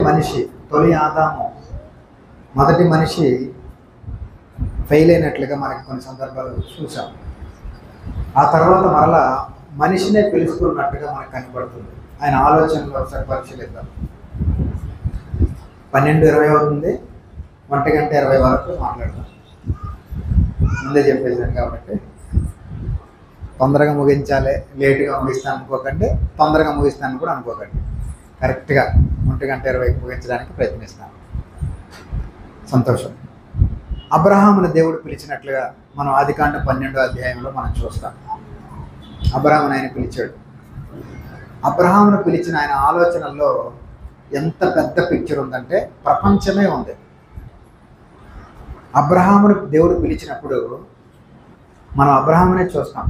మనిషి తొలి ఆదాము మొదటి మనిషి ఫెయిల్ అయినట్లుగా మనకి కొన్ని సందర్భాలు చూసాం. ఆ తర్వాత మరలా మనిషినే పిలుస్తున్నట్టుగా మనకు కనబడుతుంది. ఆయన ఆలోచనలు ఒకసారి పరిశీలిద్దాం. 12:20 అవుతుంది, 1:20 వరకు మాట్లాడదాం. ముందే చెప్పేశాను కాబట్టి తొందరగా ముగించాలి, లేటుగా ముగిస్తాను అనుకోకండి, తొందరగా ముగిస్తాను కూడా అనుకోకండి. కరెక్ట్గా 1:20 ముగించడానికి ప్రయత్నిస్తాను. సంతోషం. అబ్రహామును దేవుడు పిలిచినట్లుగా మనం ఆదికాండం 12వ అధ్యాయంలో మనం చూస్తాం. అబ్రహామును ఆయన పిలిచాడు. అబ్రహామును పిలిచిన ఆయన ఆలోచనల్లో ఎంత పెద్ద పిక్చర్ ఉందంటే ప్రపంచమే ఉంది. అబ్రహామును దేవుడు పిలిచినప్పుడు మనం అబ్రహామునే చూస్తాం,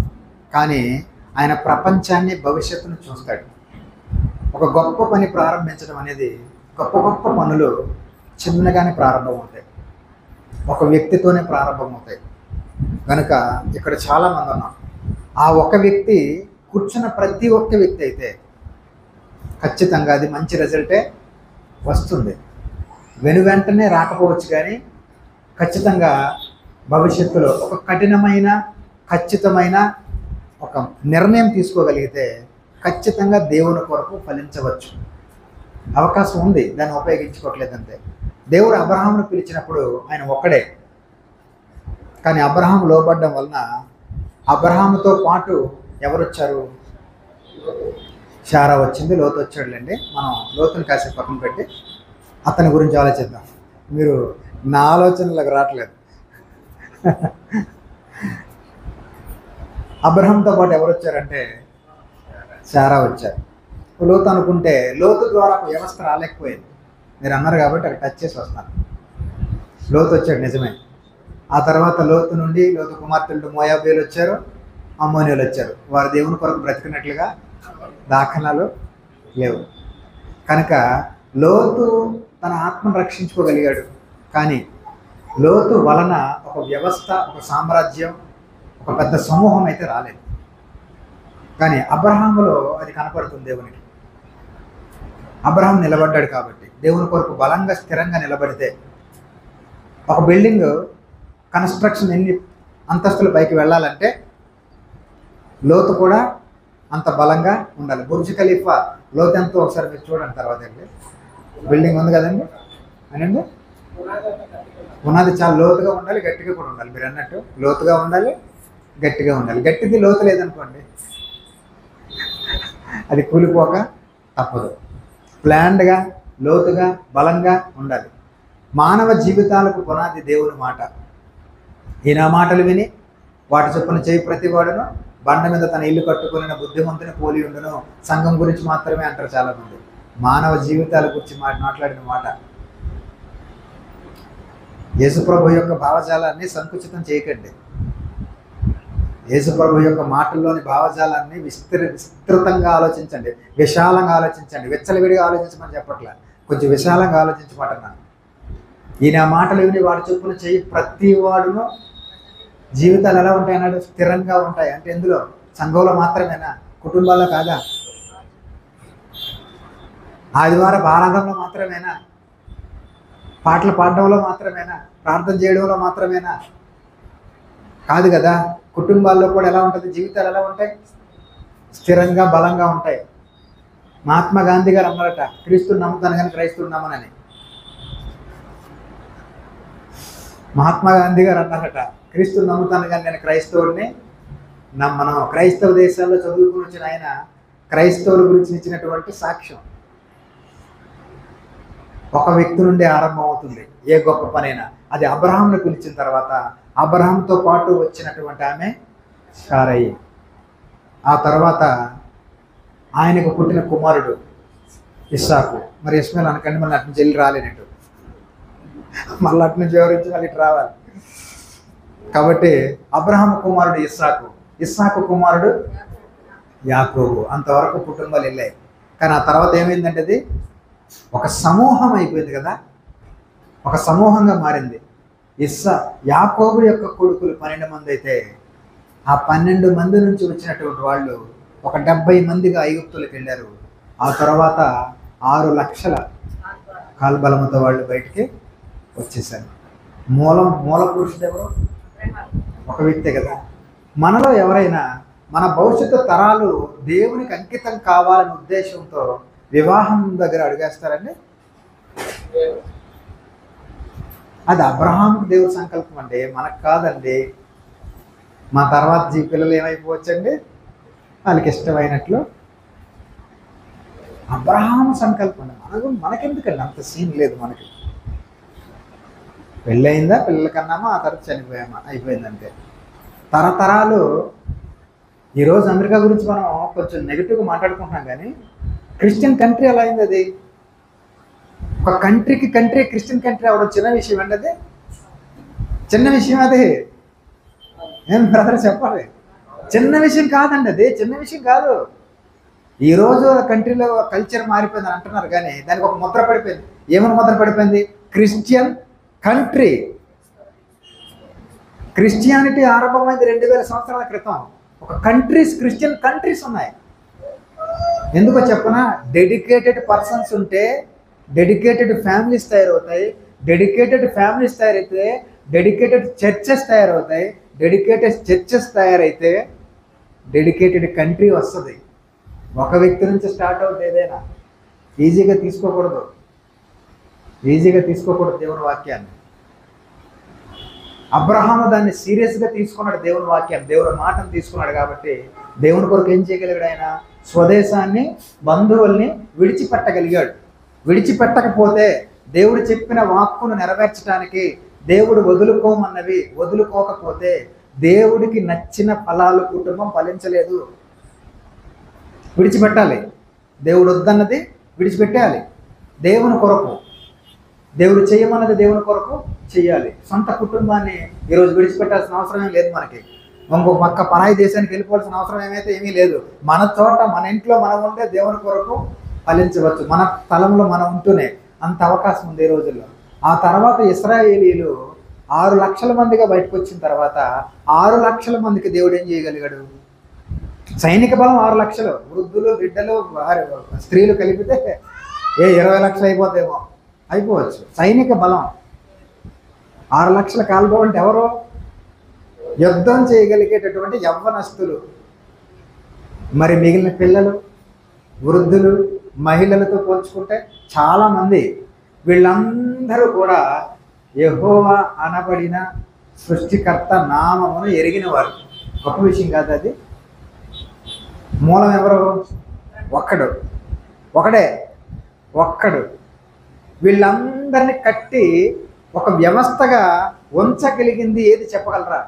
కానీ ఆయన ప్రపంచాన్ని, భవిష్యత్తును చూస్తాడు. ఒక గొప్ప పని ప్రారంభించడం అనేది, గొప్ప గొప్ప పనులు చిన్నగానే ప్రారంభమవుతాయి, ఒక వ్యక్తితోనే ప్రారంభమవుతాయి. కనుక ఇక్కడ చాలామంది ఉన్నాం. ఆ ఒక వ్యక్తి కూర్చున్న ప్రతి ఒక్క వ్యక్తి అయితే ఖచ్చితంగా అది మంచి రిజల్టే వస్తుంది. వెంటనే రాకపోవచ్చు, కానీ ఖచ్చితంగా భవిష్యత్తులో ఒక కఠినమైన, ఖచ్చితమైన ఒక నిర్ణయం తీసుకోగలిగితే ఖచ్చితంగా దేవుని కొరకు ఫలించవచ్చు. అవకాశం ఉంది, దాన్ని ఉపయోగించుకోవట్లేదంతే. దేవుడు అబ్రహామును పిలిచినప్పుడు ఆయన ఒక్కడే, కానీ అబ్రహాం లోబడ్డం వలన అబ్రహాముతో పాటు ఎవరు వచ్చారు? శారా వచ్చింది, లోతు వచ్చాడులేండి. మనం లోతుని కాసేపు పక్కన పెట్టి అతని గురించి ఆలోచిద్దాం. మీరు నా ఆలోచనలకు రావట్లేదు. అబ్రహాంతో పాటు ఎవరు వచ్చారంటే శారా వచ్చారు. లోతు అనుకుంటే లోతు ద్వారా వ్యవస్థ రాలేకపోయింది. మీరు అన్నారు కాబట్టి అక్కడ టచ్ చేసి వస్తాను. లోతు వచ్చాడు, నిజమే. ఆ తర్వాత లోతు నుండి లోతు కుమార్తెలు మోయాబీలు వచ్చారు, అమ్మోనీయులు వచ్చారు. వారు దేవుని కొరకు బ్రతికినట్లుగా దాఖలాలు లేవు. కనుక లోతు తన ఆత్మను రక్షించుకోగలిగాడు, కానీ లోతు వలన ఒక వ్యవస్థ, ఒక సామ్రాజ్యం, ఒక పెద్ద సమూహం అయితే రాలేదు. కానీ అబ్రహాములో అది కనపడుతుంది దేవునికి. అబ్రహాం నిలబడ్డాడు కాబట్టి, దేవుని కొరకు బలంగా, స్థిరంగా నిలబడితే ఒక బిల్డింగ్ కన్స్ట్రక్షన్ ఎన్ని అంతస్తుల పైకి వెళ్ళాలంటే లోతు కూడా అంత బలంగా ఉండాలి. బుర్జ్ ఖలీఫా లోతు ఎంతో ఒకసారి మీరు చూడండి. తర్వాత బిల్డింగ్ ఉంది కదండి అనండి, పునాది చాలా లోతుగా ఉండాలి, గట్టిగా కూడా ఉండాలి. మీరు అన్నట్టు లోతుగా ఉండాలి, గట్టిగా ఉండాలి. గట్టిది లోతు లేదనుకోండి, అది కూలిపోక తప్పదు. ప్లాన్డ్గా, లోతుగా, బలంగా ఉండాలి. మానవ జీవితాలకు పునాది దేవుని మాట. ఈయన మాటలు విని వాటి చొప్పున చేయి ప్రతివాడును బండ మీద తన ఇల్లు కట్టుకుని బుద్ధిమంతుని పోలి ఉండును. సంఘం గురించి మాత్రమే అంటారు చాలామంది. మానవ జీవితాల గురించి మాట్లాడిన మాట. యేసుప్రభు యొక్క భావజాలాన్ని సంకుచితం చేయకండి. యేసుప్రభు యొక్క మాటల్లోని భావజాలాన్ని విస్తృతంగా ఆలోచించండి, విశాలంగా ఆలోచించండి. విచ్చలవిడిగా ఆలోచించమని చెప్పట్లే, కొంచెం విశాలంగా ఆలోచించమంటున్నాను. ఈయన మాటలు విని వాడి చొప్పున చేయి ప్రతి వాడును జీవితాలు ఎలా ఉంటాయి అన్నాడు? స్థిరంగా ఉంటాయి. అంటే ఎందులో? సంఘంలో మాత్రమేనా? కుటుంబాల్లో కాదా? ఆదివారం ఆరాధనలో మాత్రమేనా? పాటలు పాడడంలో మాత్రమేనా? ప్రార్థన చేయడంలో మాత్రమేనా? కాదు కదా. కుటుంబాల్లో కూడా ఎలా ఉంటుంది? జీవితాలు ఎలా ఉంటాయి? స్థిరంగా, బలంగా ఉంటాయి. మహాత్మా గాంధీ గారు అన్నారట, క్రీస్తుని నమ్ముతాను కానీ క్రైస్తవుని నమ్మనని. మహాత్మా గాంధీ గారు అన్నారట, క్రీస్తుని నమ్ముతాను కానీ నేను క్రైస్తవుడిని నమ్మను. క్రైస్తవ దేశాల్లో చదువుకుని వచ్చిన ఆయన క్రైస్తవుల గురించి ఇచ్చినటువంటి సాక్ష్యం ఒక వ్యక్తి నుండి ఆరంభం అవుతుంది. ఏ గొప్ప పనైనా అది అబ్రహాంను పిలిచిన తర్వాత అబ్రహాంతో పాటు వచ్చినటువంటి ఆమె శారయి. ఆ తర్వాత ఆయనకు పుట్టిన కుమారుడు ఇస్సాకు. మరి ఇస్మాయిల్ అనకండి, మళ్ళీ అటు నుంచి వెళ్ళి రాలేనట్టు, మళ్ళీ అటు నుంచి వివరించి మళ్ళీ ఇటు రావాలి. కాబట్టి అబ్రహాం కుమారుడు ఇస్సాకు, ఇస్సాకు కుమారుడు యాకోబు. అంతవరకు కుటుంబాలు వెళ్ళాయి. కానీ ఆ తర్వాత ఏమైందంటే అది ఒక సమూహం అయిపోయింది కదా, ఒక సమూహంగా మారింది. యాకోబు యొక్క కొడుకులు 12 మంది అయితే ఆ 12 మంది నుంచి వచ్చినటువంటి వాళ్ళు ఒక 70 మందిగా ఐగుప్తులకు వెళ్ళారు. ఆ తర్వాత 6 లక్షల కాల్బలముతో వాళ్ళు బయటికి వచ్చేసారు. మూల పురుషుడు ఎవరు? ఒక వ్యక్తే కదా. మనలో ఎవరైనా మన భవిష్యత్తు తరాలు దేవునికి అంకితం కావాలనే ఉద్దేశంతో వివాహం దగ్గర అడిగేస్తారండి? అది అబ్రహాంకు దేవుడి సంకల్పం అండి, మనకు కాదండి. మా తర్వాత పిల్లలు ఏమైపోవచ్చండి? వాళ్ళకి ఇష్టమైనట్లు. అబ్రహాం సంకల్పం మనకెందుకండి? అంత సీన్ లేదు మనకి. పెళ్ళయిందా, పిల్లల కన్నామా, ఆ తర్వాత చనిపోయామా, అయిపోయిందంటే. తరతరాలు. ఈరోజు అమెరికా గురించి మనం కొంచెం నెగిటివ్గా మాట్లాడుకుంటున్నాం, కానీ క్రిస్టియన్ కంట్రీ ఎలా అయింది అది? ఒక కంట్రీ క్రిస్టియన్ కంట్రీ అవడం చిన్న విషయం అండి? అది చిన్న విషయం. అది ఏం బ్రదర్ చెప్పాలి? చిన్న విషయం కాదండి, అది చిన్న విషయం కాదు. ఈరోజు కంట్రీలో కల్చర్ మారిపోయిందని అంటున్నారు, కానీ దానికి ఒక ముద్ర పడిపోయింది. ఏమైనా ముద్ర పడిపోయింది? Christian country. క్రిస్టియానిటీ ఆరంభమైంది 2000 సంవత్సరాల క్రితం. ఒక క్రిస్టియన్ కంట్రీస్ ఉన్నాయి. ఎందుకో చెప్పనా? డెడికేటెడ్ పర్సన్స్ ఉంటే డెడికేటెడ్ ఫ్యామిలీస్ తయారవుతాయి. డెడికేటెడ్ ఫ్యామిలీస్ తయారైతే డెడికేటెడ్ చర్చెస్ తయారవుతాయి. డెడికేటెడ్ చర్చెస్ తయారైతే డెడికేటెడ్ కంట్రీ వస్తుంది. ఒక వ్యక్తి నుంచి స్టార్ట్ అవుతుంది. ఏదైనా ఈజీగా తీసుకోకూడదు దేవుని వాక్యాన్ని. అబ్రహాము దాన్ని సీరియస్గా తీసుకున్నాడు, దేవుని వాక్యాన్ని, దేవుని మాటను తీసుకున్నాడు. కాబట్టి దేవుని కొరకు ఏం చేయగలిగాడు? ఆయన స్వదేశాన్ని, బంధువుల్ని విడిచిపెట్టగలిగాడు. విడిచిపెట్టకపోతే దేవుడు చెప్పిన వాక్కును నెరవేర్చడానికి దేవుడు వదులుకోకపోతే దేవుడికి నచ్చిన ఫలాలు కుటుంబం ఫలించలేదు. విడిచిపెట్టాలి. దేవుడు వద్దన్నది విడిచిపెట్టాలి. దేవుని కొరకు, దేవుడు చేయమన్నది దేవుని కొరకు చెయ్యాలి. సొంత కుటుంబాన్ని ఈరోజు విడిచిపెట్టాల్సిన అవసరం ఏం లేదు మనకి. ఇంకొక పక్క పరాయి దేశానికి వెళ్ళిపోవాల్సిన అవసరం ఏమీ లేదు. మన చోట, మన ఇంట్లో మనం ఉంటే దేవుని కొరకు ఫలించవచ్చు. మన స్థలంలో మనం ఉంటూనే అంత అవకాశం ఉంది ఈ రోజుల్లో. ఆ తర్వాత ఇశ్రాయేలీలు 6 లక్షల మందిగా బయటకు వచ్చిన తర్వాత 6 లక్షల మందికి దేవుడు ఏం చేయగలిగాడు? సైనిక బలం 6 లక్షలు, వృద్ధులు, బిడ్డలు, స్త్రీలు కలిపితే 20 లక్షలు అయిపోవచ్చు. సైనిక బలం 6 లక్షల కాల్బలం అంటే ఎవరు? యుద్ధం చేయగలిగేటటువంటి యవ్వనస్తులు. మరి మిగిలిన పిల్లలు, వృద్ధులు, మహిళలతో పోల్చుకుంటే చాలామంది. వీళ్ళందరూ కూడా యెహోవా అనబడిన సృష్టికర్త నామమును ఎరిగిన వారు. గొప్ప విషయం కాదు అది? మూలం ఎవరు? ఒక్కడు. వీళ్ళందరినీ కట్టి ఒక వ్యవస్థగా ఉంచగలిగింది ఏది చెప్పగలరా?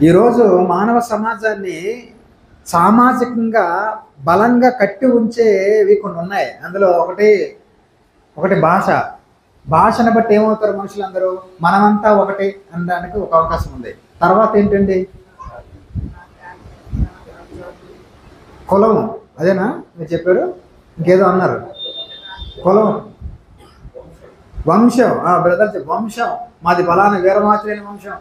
ఈరోజు మానవ సమాజాన్ని సామాజికంగా బలంగా కట్టి ఉంచేవి కొన్ని ఉన్నాయి. అందులో ఒకటి భాషను బట్టి ఏమవుతారు మనుషులందరూ? మనమంతా ఒకటి అనడానికి ఒక అవకాశం ఉంది. తర్వాత ఏంటండి? కులం. అదేనా మీరు చెప్పారు? ఇంకేదో అన్నారు. కులం, వంశం. బ్రదర్ వంశం, మాది బలానా వీరమాచినేని వంశం.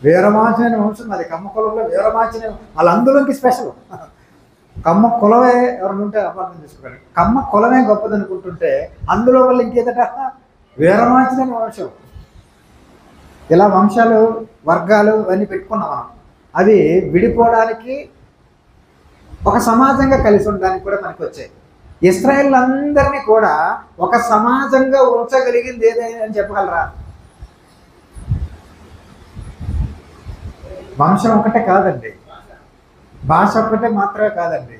వీరమాచినేని వంశం మాది. కమ్మ కులంలో వీరమాచినేని, వాళ్ళందులోకి స్పెషల్. కమ్మ కులమే ఎవరైనా ఉంటే అపార్థం చేసుకోండి. కమ్మ కులమే గొప్పది అనుకుంటుంటే అందులో వల్ల ఇంకేదట వీరమాచినేని వంశం. ఇలా వంశాలు, వర్గాలు అన్నీ పెట్టుకున్నాం మనం. అవి విడిపోవడానికి, ఒక సమాజంగా కలిసి ఉండడానికి కూడా మనకి వచ్చాయి. ఇశ్రాయేల్ అందరినీ కూడా ఒక సమాజంగా ఉంచగలిగింది ఏదైనా అని చెప్పగలరా? వంశం ఒకటే కాదండి, భాష ఒక్కటే మాత్రమే కాదండి.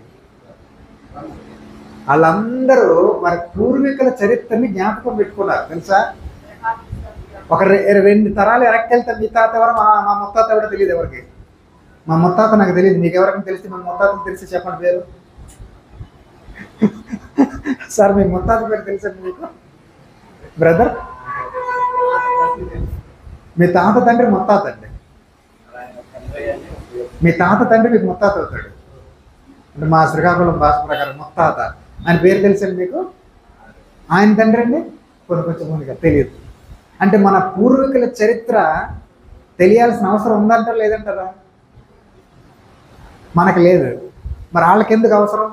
వాళ్ళందరూ మరి పూర్వీకుల చరిత్రని జ్ఞాపకం పెట్టుకున్నారు. తెలుసా? ఒక 2 తరాలు వెనక్కి వెళ్తే మీ తాత ఎవరు, మా ముత్తాత ఎవరో తెలియదు ఎవరికి. మా ముత్తాత నాకు తెలియదు, మీకు ఎవరికి తెలిస్తే మా ముత్తాతకు తెలిసి చెప్పండి పేరు. సార్ మీ ముత్తాత పేరు తెలుసండి మీకు? బ్రదర్, మీ తాత తండ్రి ముత్తాత అండి. మీ తాత తండ్రి మీకు ముత్తాత అవుతాడు. అంటే మా శ్రీకాకుళం భాష ప్రకారం ముత్తాత ఆయన పేరు తెలుసండి మీకు? ఆయన తండ్రి అండి కొంచెం ముందుగా తెలియదు. అంటే మన పూర్వీకుల చరిత్ర తెలియాల్సిన అవసరం ఉందంటారా లేదంటారా? మనకు లేదు. మరి వాళ్ళకి ఎందుకు అవసరం?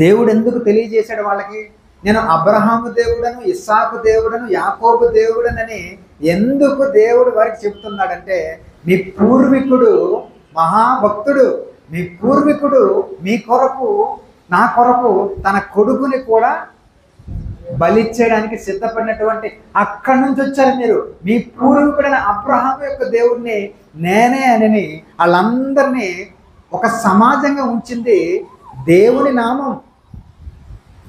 దేవుడు ఎందుకు తెలియజేశాడు వాళ్ళకి? నేను అబ్రహాము దేవుడను, ఇస్సాకు దేవుడను, యాకోబు దేవుడనని ఎందుకు దేవుడు వారికి చెప్తున్నాడంటే, మీ పూర్వీకుడు మహాభక్తుడు, మీ పూర్వీకుడు మీ కొరకు, నా కొరకు తన కొడుకుని కూడా బలిచ్చేయడానికి సిద్ధపడినటువంటి అక్కడి నుంచి వచ్చారు మీరు. మీ పూర్వీకుడైన అబ్రహాము యొక్క దేవుడిని నేనే అని వాళ్ళందరినీ ఒక సమాజంగా ఉంచింది దేవుని నామం.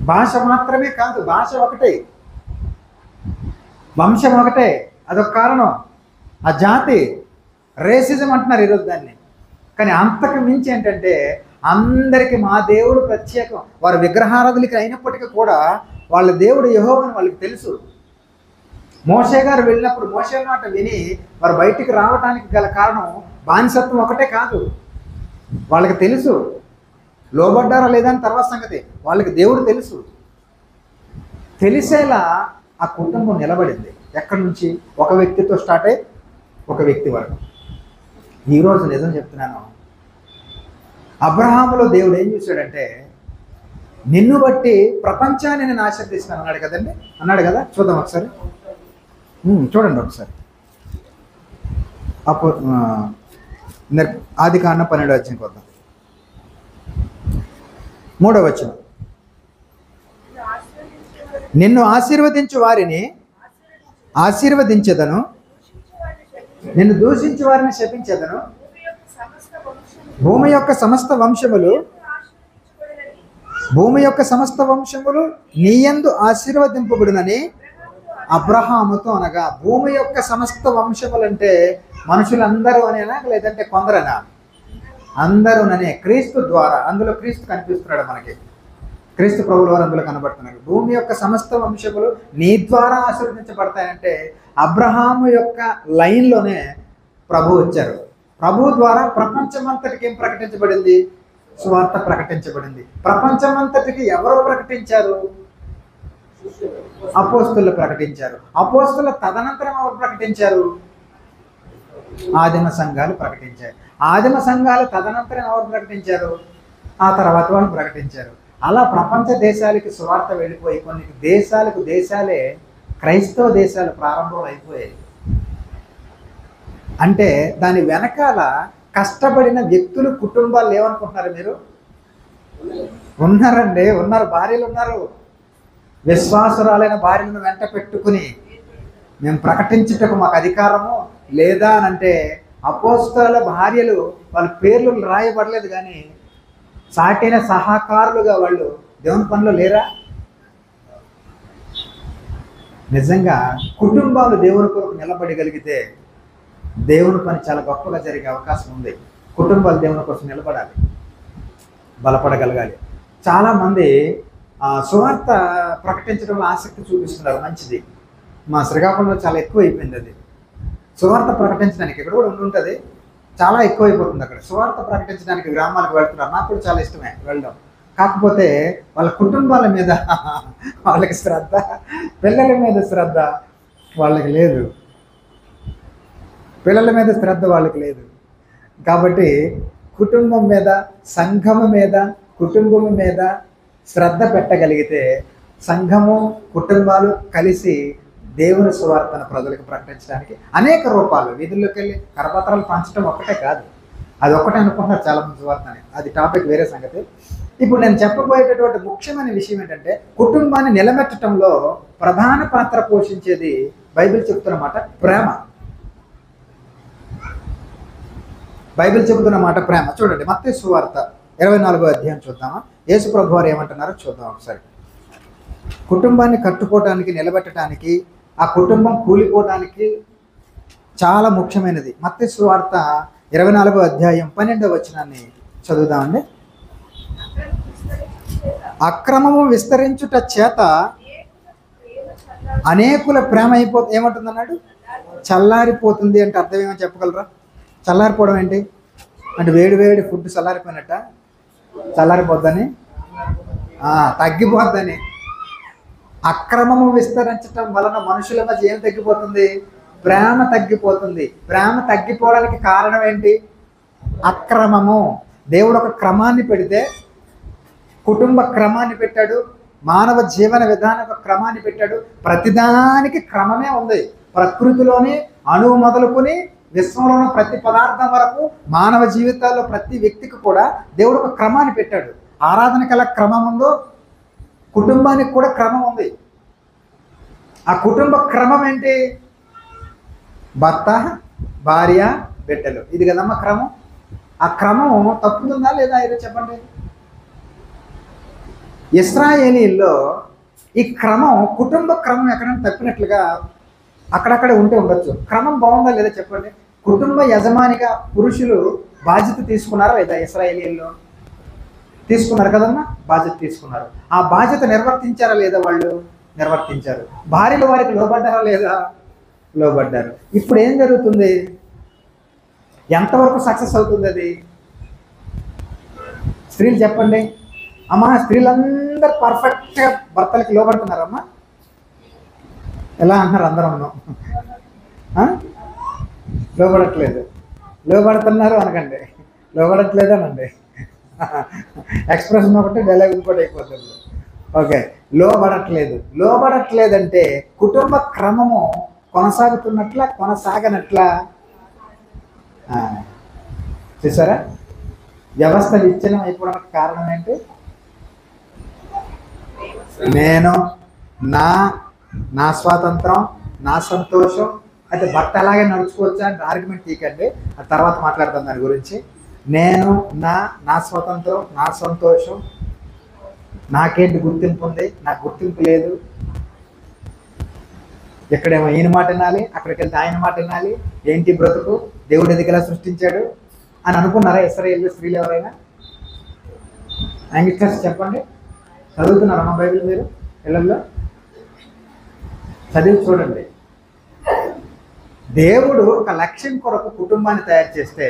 భాష మాత్రమే కాదు, భాష ఒకటే, వంశం ఒకటే, అదొక కారణం. ఆ జాతి రేసిజం అంటున్నారు ఈరోజు దాన్ని. కానీ అంతకు మించి ఏంటంటే అందరికీ మా దేవుడు ప్రత్యేకం. వారు విగ్రహారాధులకి అయినప్పటికీ కూడా వాళ్ళ దేవుడు యెహోవా అని వాళ్ళకి తెలుసు. మోషే గారు వెళ్ళినప్పుడు మోషే మాట విని వారు బయటికి రావడానికి గల కారణం బానిసత్వం ఒకటే కాదు, వాళ్ళకి తెలుసు. లోబడ్డారా లేదా అని తర్వాత సంగతి, వాళ్ళకి దేవుడు తెలుసు. తెలిసేలా ఆ కుటుంబం నిలబడింది. ఎక్కడి నుంచి? ఒక వ్యక్తితో స్టార్ట్ అయ్యి ఒక వ్యక్తి వరకు. ఈరోజు నిజం చెప్తున్నాను, అబ్రహాములో దేవుడు ఏం చూశాడంటే, నిన్ను బట్టి ప్రపంచాన్ని నేను ఆశీర్వదిస్తున్నాను అన్నాడు కదండి, అన్నాడు కదా. చూద్దాం ఒకసారి, చూడండి ఒకసారి. ఆదికాండం 12వ అధ్యాయం కొద్దాం, 3వ వచనం. నిన్ను ఆశీర్వదించు వారిని ఆశీర్వదించెదను, నిన్ను దూషించు వారిని శపించెదను. భూమి యొక్క సమస్త వంశములు నీయందు ఆశీర్వదింపబడునని అబ్రహాముతో అనగా. భూమి యొక్క సమస్త వంశములు అంటే మనుషులందరూ అనేనా, లేదంటే కొందరనా? అందరూననే. క్రీస్తు ద్వారా, అందులో క్రీస్తు కనిపిస్తున్నాడు మనకి, క్రీస్తు ప్రభువు వారు అందులో కనబడుతున్నారు. భూమి యొక్క సమస్త వంశములు నీ ద్వారా ఆశీర్వదించబడతాయంటే అబ్రహాము యొక్క లైన్లోనే ప్రభు వచ్చారు. ప్రభు ద్వారా ప్రపంచమంతటికి ఏం ప్రకటించబడింది? సువార్త ప్రకటించబడింది. ప్రపంచమంతటికి ఎవరు ప్రకటించారు? అపోస్తులు ప్రకటించారు. అపోస్తుల తదనంతరం ఎవరు ప్రకటించారు? ఆదిమ సంఘాలు ప్రకటించారు. ఆదిమ సంఘాలు తదనంతరం ఎవరు ప్రకటించారు? ఆ తర్వాత వాళ్ళు ప్రకటించారు. అలా ప్రపంచ దేశాలకి సువార్త వెళ్ళిపోయి కొన్ని దేశాలే క్రైస్తవ దేశాలు ప్రారంభం అయిపోయాయి. అంటే దాని వెనకాల కష్టపడిన వ్యక్తులు, కుటుంబాలు ఏమనుకుంటున్నారు మీరు? ఉన్నారండి, ఉన్నారు, భార్యలు ఉన్నారు. విశ్వాసురాలైన భార్యలను వెంట పెట్టుకుని మేము ప్రకటించుటకు మాకు అధికారము లేదా అని అంటే, అపోస్తలుల భార్యలు వాళ్ళ పేర్లు రాయబడలేదు కానీ సాటైన సహకారులుగా వాళ్ళు దేవుని పనిలో లేరా? నిజంగా కుటుంబాలు దేవుని కొరకు నిలబడగలిగితే దేవుని పని చాలా గొప్పగా జరిగే అవకాశం ఉంది. కుటుంబాలు దేవుని కోసం నిలబడాలి, బలపడగలగాలి. చాలామంది సువార్త ప్రకటించడంలో ఆసక్తి చూపిస్తున్నారు, మంచిది. మా శ్రీకాకుళంలో చాలా ఎక్కువ అయిపోయింది అది. సువార్త ప్రకటించడానికి ఇక్కడ కూడా ఉంటుంది, చాలా ఎక్కువైపోతుంది అక్కడ. సువార్త ప్రకటించడానికి గ్రామాలకు వెళ్తున్నారు, నాకు కూడా చాలా ఇష్టమే వెళ్ళడం. కాకపోతే వాళ్ళ కుటుంబాల మీద వాళ్ళకి శ్రద్ధ, పిల్లల మీద శ్రద్ధ వాళ్ళకి లేదు, పిల్లల మీద శ్రద్ధ వాళ్ళకి లేదు. కాబట్టి కుటుంబం మీద, సంఘము మీద, కుటుంబం మీద శ్రద్ధ పెట్టగలిగితే సంఘము, కుటుంబాలు కలిసి దేవుని సువార్తను ప్రజలకు ప్రకటించడానికి అనేక రూపాలు, వీధుల్లోకి వెళ్ళి కరపత్రాలు పంచడం ఒక్కటే కాదు, అది ఒక్కటే అనుకుంటున్నారు చాలామంది సువార్త అని. అది టాపిక్, వేరే సంగతి. ఇప్పుడు నేను చెప్పబోయేటటువంటి ముఖ్యమైన విషయం ఏంటంటే, కుటుంబాన్ని నిలబెట్టడంలో ప్రధాన పాత్ర పోషించేది బైబిల్ చెప్తున్నమాట ప్రేమ. బైబిల్ చెబుతున్నమాట ప్రేమ. చూడండి, మత్తయి సువార్త 24వ అధ్యాయం చూద్దామా? యేసు ప్రభు వారు ఏమంటున్నారో చూద్దాం ఒకసారి. కుటుంబాన్ని కట్టుకోవటానికి, నిలబెట్టడానికి, ఆ కుటుంబం కూలిపోవటానికి చాలా ముఖ్యమైనది. మత్తయి సువార్త 24వ అధ్యాయం 12వ వచనాన్ని చదువుదామండి. అక్రమము విస్తరించుట చేత అనేకుల ప్రేమ ఏమంటుందన్నాడు? చల్లారిపోతుంది. అంటే అర్థం ఏమో చెప్పగలరా? చల్లారిపోవడం ఏంటి అంటే, వేడి వేడి ఫుడ్ చల్లారిపోయినట్ట, చల్లారిపోద్దని, తగ్గిపోద్దని. అక్రమము విస్తరించటం వలన మనుషుల మధ్య ఏం తగ్గిపోతుంది? ప్రేమ తగ్గిపోతుంది. ప్రేమ తగ్గిపోవడానికి కారణం ఏంటి? అక్రమము. దేవుడు ఒక క్రమాన్ని పెడితే, కుటుంబ క్రమాన్ని పెట్టాడు, మానవ జీవన విధానం ఒక క్రమాన్ని పెట్టాడు. ప్రతిదానికి క్రమమే ఉంది. ప్రకృతిలోని అణువు మొదలుకొని విశ్వంలో ఉన్న ప్రతి పదార్థం వరకు మానవ జీవితాల్లో ప్రతి వ్యక్తికి కూడా దేవుడు ఒక క్రమాన్ని పెట్టాడు. ఆరాధనకి ఎలా క్రమం ఉందో కుటుంబానికి కూడా క్రమం ఉంది. ఆ కుటుంబ క్రమం ఏంటి? భర్త, భార్య, బిడ్డలు. ఇది కదమ్మా క్రమం. ఆ క్రమం తప్పుతుందా లేదా ఏదో చెప్పండి. ఇశ్రాయేలీల్లో ఈ క్రమం, కుటుంబ క్రమం ఎక్కడైనా తప్పినట్లుగా అక్కడక్కడ ఉంటే ఉండొచ్చు. క్రమం బాగుందా లేదా చెప్పండి. కుటుంబ యజమానిగా పురుషులు బాధ్యత తీసుకున్నారా లేదా? ఇశ్రాయేలీల్లో తీసుకున్నారు కదమ్మా, బాధ్యత తీసుకున్నారు. ఆ బాధ్యత నిర్వర్తించారా లేదా? వాళ్ళు నిర్వర్తించారు. భార్యలు వారికి లోబడ్డారా లేదా? లోబడ్డారు. ఇప్పుడు ఏం జరుగుతుంది? ఎంతవరకు సక్సెస్ అవుతుంది అది? స్త్రీలు చెప్పండి అమ్మా. స్త్రీలందరూ పర్ఫెక్ట్గా భర్తలకి లోబడుతున్నారమ్మా? ఎలా అంటున్నారు అందరూ? లోబడట్లేదు. లోబడుతున్నారు అనకండి, లోబడట్లేదు అనండి. ఎక్స్ప్రెషన్ ఒకటి డైలాగ్ ఇంకోటి అయిపోతుంది. ఓకే, లోబడట్లేదు. లోబడట్లేదంటే కుటుంబ క్రమము కొనసాగుతున్నట్లా కొనసాగనట్లా? చూసారా? వ్యవస్థ విచ్ఛిన్నం అయిపోవడానికి కారణం ఏంటి? నేను, నా స్వాతంత్రం, నా సంతోషం. అయితే భర్త అలాగే నడుచుకోవచ్చా అంటే ఆర్గ్యుమెంట్ తీయకండి, ఆ తర్వాత మాట్లాడతాం దాని గురించి. నేను, నా స్వాతంత్రం, నా సంతోషం, నాకేంటి గుర్తింపు ఉంది, నాకు గుర్తింపు లేదు. ఇక్కడేమో ఈయన మాట వినాలి, అక్కడికి వెళ్తే ఆయన మాట వినాలి. ఏంటి బ్రతుకు, దేవుడు ఎదిగేలా సృష్టించాడు అని అనుకున్నారా ఇశ్రాయేలు స్త్రీలు ఎవరైనా? యంగ్స్టర్స్ చెప్పండి, చదువుతున్నారమ్మా బైబిల్ మీరు ఇళ్ళల్లో? చదివి చూడండి. దేవుడు ఒక లక్ష్యం కొరకు కుటుంబాన్ని తయారు చేస్తే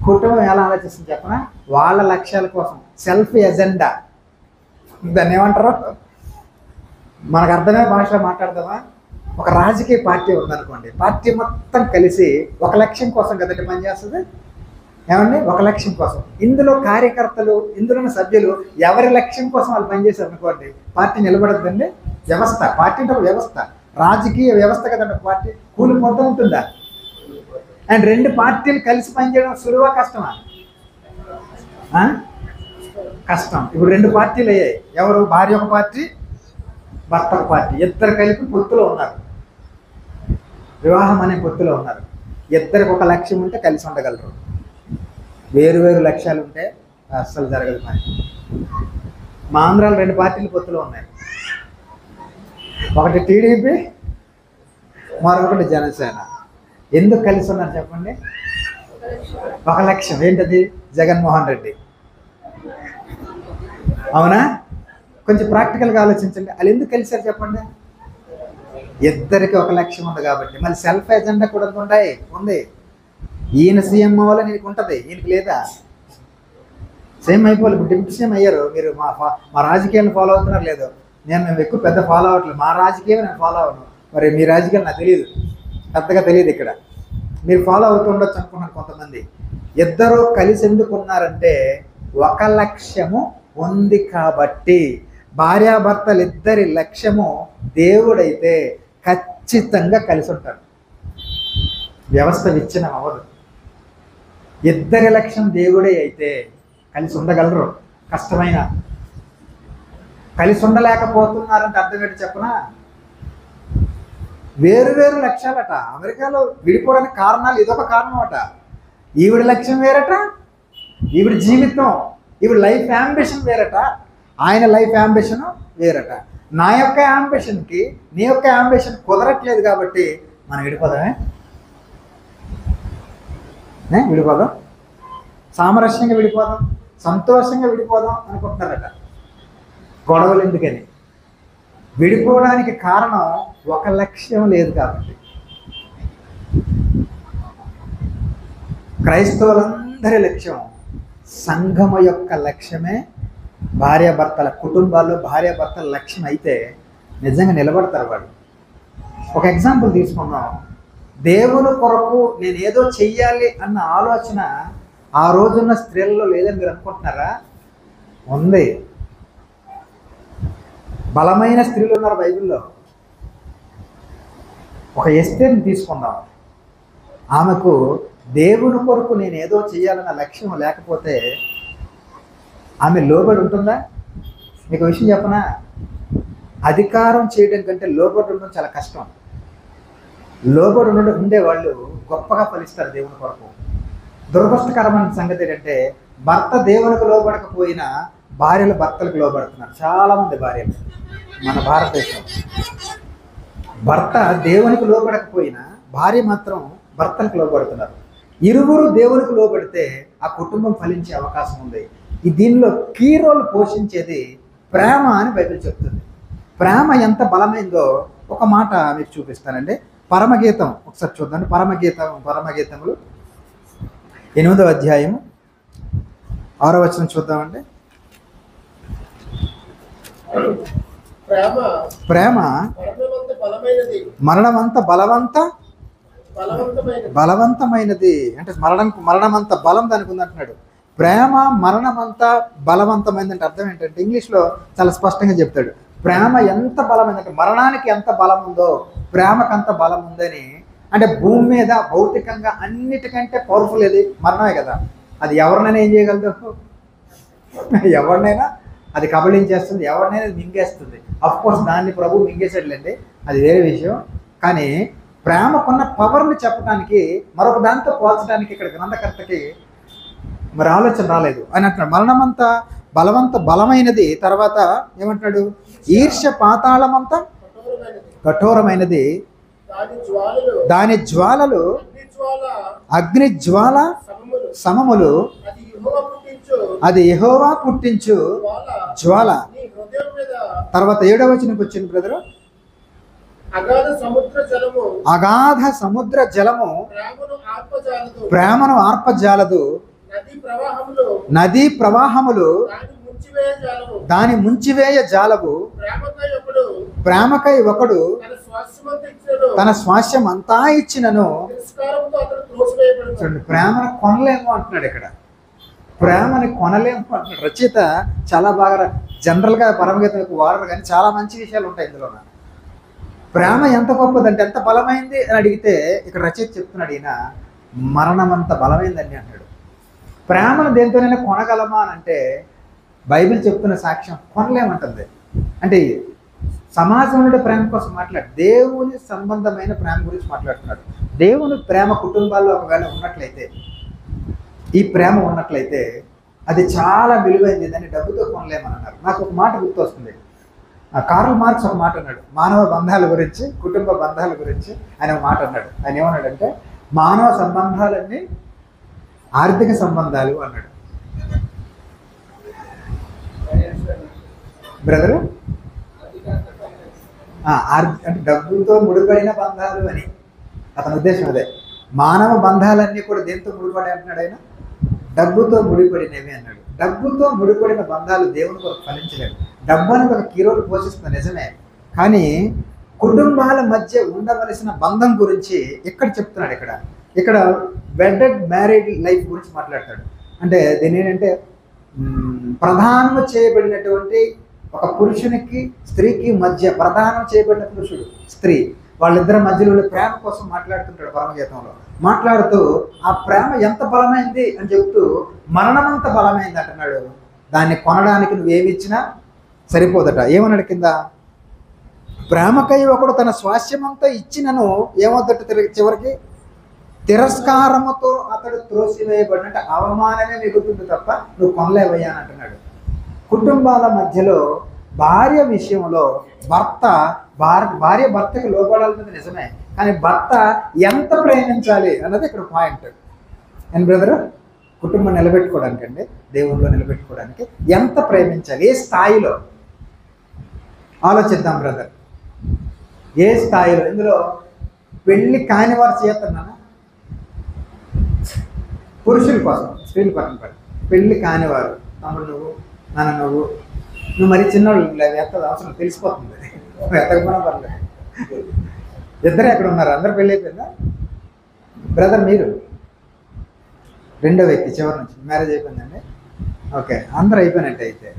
కుటుంబం ఎలా ఆలోచిస్తుంది చెప్పనా? వాళ్ళ లక్ష్యాల కోసం, సెల్ఫ్ ఎజెండా. దాన్ని ఏమంటారు? మనకు అర్థమే భాషలో మాట్లాడదామా? ఒక రాజకీయ పార్టీ ఉందనుకోండి, పార్టీ మొత్తం కలిసి ఒక లక్ష్యం కోసం కదండి పనిచేస్తుంది. ఏమండి? ఒక లక్ష్యం కోసం. ఇందులో కార్యకర్తలు, ఇందులో సభ్యులు ఎవరి లక్ష్యం కోసం వాళ్ళు పనిచేశారు అనుకోండి, పార్టీ నిలబడద్దండి. వ్యవస్థ, పార్టీ అంటే ఒక వ్యవస్థ, రాజకీయ వ్యవస్థ కదండి పార్టీ. కూలి మొత్తం ఉంటుందా? అండ్ రెండు పార్టీలు కలిసి పనిచేయడం సులువా కష్టమా? కష్టం. ఇప్పుడు రెండు పార్టీలు అయ్యాయి. ఎవరు? భార్య ఒక పార్టీ, భర్త ఒక పార్టీ. ఇద్దరు కలిపి పొత్తులో ఉన్నారు, వివాహం అనే పొత్తులో ఉన్నారు. ఇద్దరికి ఒక లక్ష్యం ఉంటే కలిసి ఉండగలరు. వేరు వేరు లక్ష్యాలు ఉంటే అస్సలు జరగదు పని. మా ఆంధ్రాలో రెండు పార్టీలు పొత్తులో ఉన్నాయి. ఒకటి టీడీపీ, మరొకటి జనసేన. ఎందుకు కలిసి ఉన్నారు చెప్పండి? ఒక లక్ష్యం. ఏంటది? జగన్మోహన్ రెడ్డి. అవునా? కొంచెం ప్రాక్టికల్గా ఆలోచించండి. వాళ్ళు ఎందుకు కలిసారు చెప్పండి? ఇద్దరికి ఒక లక్ష్యం ఉంది కాబట్టి. మళ్ళీ సెల్ఫ్ ఎజెండా కూడా ఉంది. ఈయన సీఎం అవ్వాలి నీకు ఉంటుంది, ఈయనకి లేదా? సేమ్ అయిపోవాలి. ఇప్పుడు డిప్యూటీ సీఎం అయ్యారు. మీరు మా రాజకీయాలను ఫాలో అవుతున్నారు లేదో? మేము ఎక్కువ పెద్ద ఫాలో అవ్వట్లేదు. మా రాజకీయం నేను ఫాలో అవ్వను. మరి మీ రాజకీయాలు నాకు తెలియదు, పెద్దగా తెలియదు. ఇక్కడ మీరు ఫాలో అవుతూ ఉండొచ్చు అనుకున్నాను కొంతమంది. ఇద్దరు కలిసి ఎందుకు ఉన్నారంటే ఒక లక్ష్యము ఉంది కాబట్టి. భార్యాభర్తలు ఇద్దరి లక్ష్యము దేవుడైతే ఖచ్చితంగా కలిసి ఉంటారు. వ్యవస్థ విచ్ఛిన్నం అవ్వదు. ఇద్దరి లక్ష్యం దేవుడే అయితే కలిసి ఉండగలరు. కష్టమైన కలిసి ఉండలేకపోతున్నారంటే అర్థం ఏంటి చెప్పనా? వేరు వేరు లక్ష్యాలట. అమెరికాలో విడిపోవడానికి కారణాలు ఇదొక కారణం అట. ఈవిడ లక్ష్యం వేరట, ఈవిడ జీవితం, ఈవిడ లైఫ్ యాంబిషన్ వేరట, ఆయన లైఫ్ యాంబిషన్ వేరట. నా యొక్క యాంబిషన్కి నీ యొక్క యాంబిషన్ కుదరట్లేదు కాబట్టి మనం విడిపోదామే. విడిపోదాం, సామరస్యంగా విడిపోదాం, సంతోషంగా విడిపోదాం అనుకుంటున్నారట. గొడవలు ఎందుకని? విడిపోవడానికి కారణం ఒక లక్ష్యం లేదు కాబట్టి. క్రైస్తవులందరి లక్ష్యం, సంఘము యొక్క లక్ష్యమే భార్యాభర్తల కుటుంబాల్లో భార్యాభర్తల లక్ష్యం అయితే నిజంగా నిలబడతారు వాళ్ళు. ఒక ఎగ్జాంపుల్ తీసుకున్నాం. దేవుని కొరకు నేను ఏదో చెయ్యాలి అన్న ఆలోచన ఆ రోజున్న స్త్రీలలో లేదని మీరు అనుకుంటున్నారా? ఉంది. బలమైన స్త్రీలు ఉన్నారు బైబిల్లో. ఒక ఎస్తేర్ని తీసుకుందాం. ఆమెకు దేవుని కొరకు నేను ఏదో చేయాలన్న లక్ష్యం లేకపోతే ఆమె లోబడి ఉంటుందా? మీకు విషయం చెప్పనా, అధికారం చేయడం కంటే లోబడి ఉండడం చాలా కష్టం. లోబడి ఉండేవాళ్ళు గొప్పగా ఫలిస్తారు దేవుని కొరకు. దురదృష్టకరమైన సంగతి ఏంటంటే భర్త దేవునికి లోబడకపోయినా భార్యలు భర్తలకు లోబడుతున్నారు. చాలామంది భార్యలు మన భారతదేశం, భర్త దేవునికి లోబడకపోయినా భార్య మాత్రం భర్తలకు లోబడుతున్నారు. ఇరువురు దేవునికి లోబడితే ఆ కుటుంబం ఫలించే అవకాశం ఉంది. దీనిలో కీ రోల్ పోషించేది ప్రేమ అని బైబిల్ చెప్తుంది. ప్రేమ ఎంత బలమైందో ఒక మాట మీకు చూపిస్తానండి. పరమగీతం ఒకసారి చూద్దాం. పరమగీతములు 8వ అధ్యాయము 6వ వచనం చూద్దామండి. ప్రేమ మరణమంత బలవంతమైనది. అంటే మరణమంత బలం దానికి ఉంది అంటున్నాడు. ప్రేమ మరణమంత బలవంతమైనది అంటే అర్థం ఏంటంటే ఇంగ్లీష్లో చాలా స్పష్టంగా చెప్తాడు. ప్రేమ ఎంత బలమైందంటే మరణానికి ఎంత బలం ఉందో ప్రేమకు అంత బలం ఉందని. అంటే భూమి మీద భౌతికంగా అన్నిటికంటే పవర్ఫుల్ ఏది? మరణమే కదా. అది ఎవరినైనా ఏం చేయగలదు? ఎవరినైనా అది కబళించేస్తుంది, ఎవరినైనా మింగేస్తుంది. అఫ్కోర్స్ దాన్ని ప్రభు మింగేసాడులేండి, అది వేరే విషయం. కానీ ప్రేమకున్న పవర్ని చెప్పడానికి మరొక దాంతో పోల్చడానికి ఇక్కడ గ్రంథకర్తకి మరి ఆలోచన రాలేదు అని అంటున్నాడు. మరణమంతా బలమైనది. తర్వాత ఏమంటాడు? ఈర్ష్య పాతాళమంతా కఠోరమైనది. దాని జ్వాలలు అగ్ని జ్వాల సమములు. అది యెహోవా పుట్టించు జ్వాల. తర్వాత 7వ వచనంకి వచ్చింది బ్రదరు. అగాధ సముద్ర జలము ప్రేమను ఆర్పజాలదు. నదీ ప్రవాహములు దాని ముంచివేయ జాలవు. ప్రేమకై ఒకడు తన స్వాస్యం అంతా ఇచ్చినను. చూడండి, ప్రేమను కొనలేము అంటున్నాడు ఇక్కడ. ప్రేమని కొనలేము అంటున్నాడు. రచయిత చాలా బాగా జనరల్గా పరమగీతలకు వాడరు, కానీ చాలా మంచి విషయాలు ఉంటాయి ఇందులో. ప్రేమ ఎంత గొప్పదంటే ఎంత బలమైంది అని అడిగితే ఇక్కడ రచయిత చెప్తున్నాడు, ఈయన మరణం అంత బలమైందని అంటాడు. ప్రేమను దేంతోనైనా కొనగలమా అని అంటే బైబిల్ చెప్తున్న సాక్ష్యం కొనలేమంటుంది. అంటే సమాజంలో ప్రేమ కోసం మాట్లాడు, దేవుని సంబంధమైన ప్రేమ గురించి మాట్లాడుతున్నాడు. దేవుని ప్రేమ కుటుంబాల్లో ఒకవేళ ఉన్నట్లయితే, ఈ ప్రేమ ఉన్నట్లయితే అది చాలా విలువైంది, దాన్ని డబ్బుతో కొనలేమని అన్నారు. నాకు ఒక మాట గుర్తొస్తుంది. కార్ల్ మార్క్స్ ఒక మాట అన్నాడు మానవ బంధాల గురించి, కుటుంబ బంధాల గురించి. ఆయన ఒక మాట అన్నాడు. ఆయన ఏమన్నాడంటే మానవ సంబంధాలన్నీ ఆర్థిక సంబంధాలు అన్నాడు. బ్రదరు అంటే డబ్బుతో ముడిపడిన బంధాలు అని అతని ఉద్దేశం. అదే మానవ బంధాలన్నీ కూడా దేంతో ముడిపడి అంటున్నాడు ఆయన? డబ్బుతో ముడిపడినవి అన్నాడు. డబ్బుతో ముడిపడిన బంధాలు దేవుని కొరకు ఫలించలేవు. డబ్బు అనేది ఒక కీరోలు పోషిస్తుంది నిజమే, కానీ కుటుంబాల మధ్య ఉండవలసిన బంధం గురించి ఇక్కడ చెప్తున్నాడు. ఇక్కడ వెడ్డెడ్ మ్యారీడ్ లైఫ్ గురించి మాట్లాడతాడు. అంటే దీని ఏంటంటే ప్రధానం చేయబడినటువంటి ఒక పురుషునికి స్త్రీకి మధ్య ప్రధానం చేయబడిన పురుషుడు స్త్రీ, వాళ్ళిద్దరి మధ్యలో ప్రేమ కోసం మాట్లాడుతుంటాడు పరమగీతంలో. మాట్లాడుతూ ఆ ప్రేమ ఎంత బలమైంది అని చెప్తూ మరణమంత బలమైంది అంటున్నాడు. దాన్ని కొనడానికి నువ్వేమిచ్చినా సరిపోదట. ఏమన్నాడు కింద? ప్రేమకై ఒకడు తన స్వాస్యమంతా ఇచ్చినను ఏమవుతట చివరికి? తిరస్కారముతో అతడు త్రోసివేయబడినట్టు అవమానమే మిగులుతుంది తప్ప నువ్వు కొనలేవయ్యా అని అంటున్నాడు. కుటుంబాల మధ్యలో భార్య విషయంలో భార్య భర్తకి లోబడాలన్నది నిజమే, కానీ భర్త ఎంత ప్రేమించాలి అన్నది ఇక్కడ పాయింట్. అండ్ బ్రదర్, కుటుంబం నిలబెట్టుకోవడానికి అండి, దేవుళ్ళలో నిలబెట్టుకోవడానికి ఎంత ప్రేమించాలి, ఏ స్థాయిలో ఆలోచిద్దాం బ్రదర్. ఏ స్థాయిలో? ఇందులో పెళ్ళి కాని వారు చేస్తున్నానా? పురుషుల కోసం, స్త్రీల పక్కన పడి పెళ్ళి కానివారు, తమ్ముడు నువ్వు, నాన్న నువ్వు మరీ చిన్నవాళ్ళు ఎత్తది అవసరం తెలిసిపోతుంది, ఎత్తకపోయినా పర్లేదు. ఇద్దరే ఎక్కడ ఉన్నారు? అందరు పెళ్ళి అయిపోయిందా? బ్రదర్ మీరు రెండో వ్యక్తి చివరి నుంచి మ్యారేజ్ అయిపోయిందండి. ఓకే, అందరూ అయిపోయినట్టు అయితే.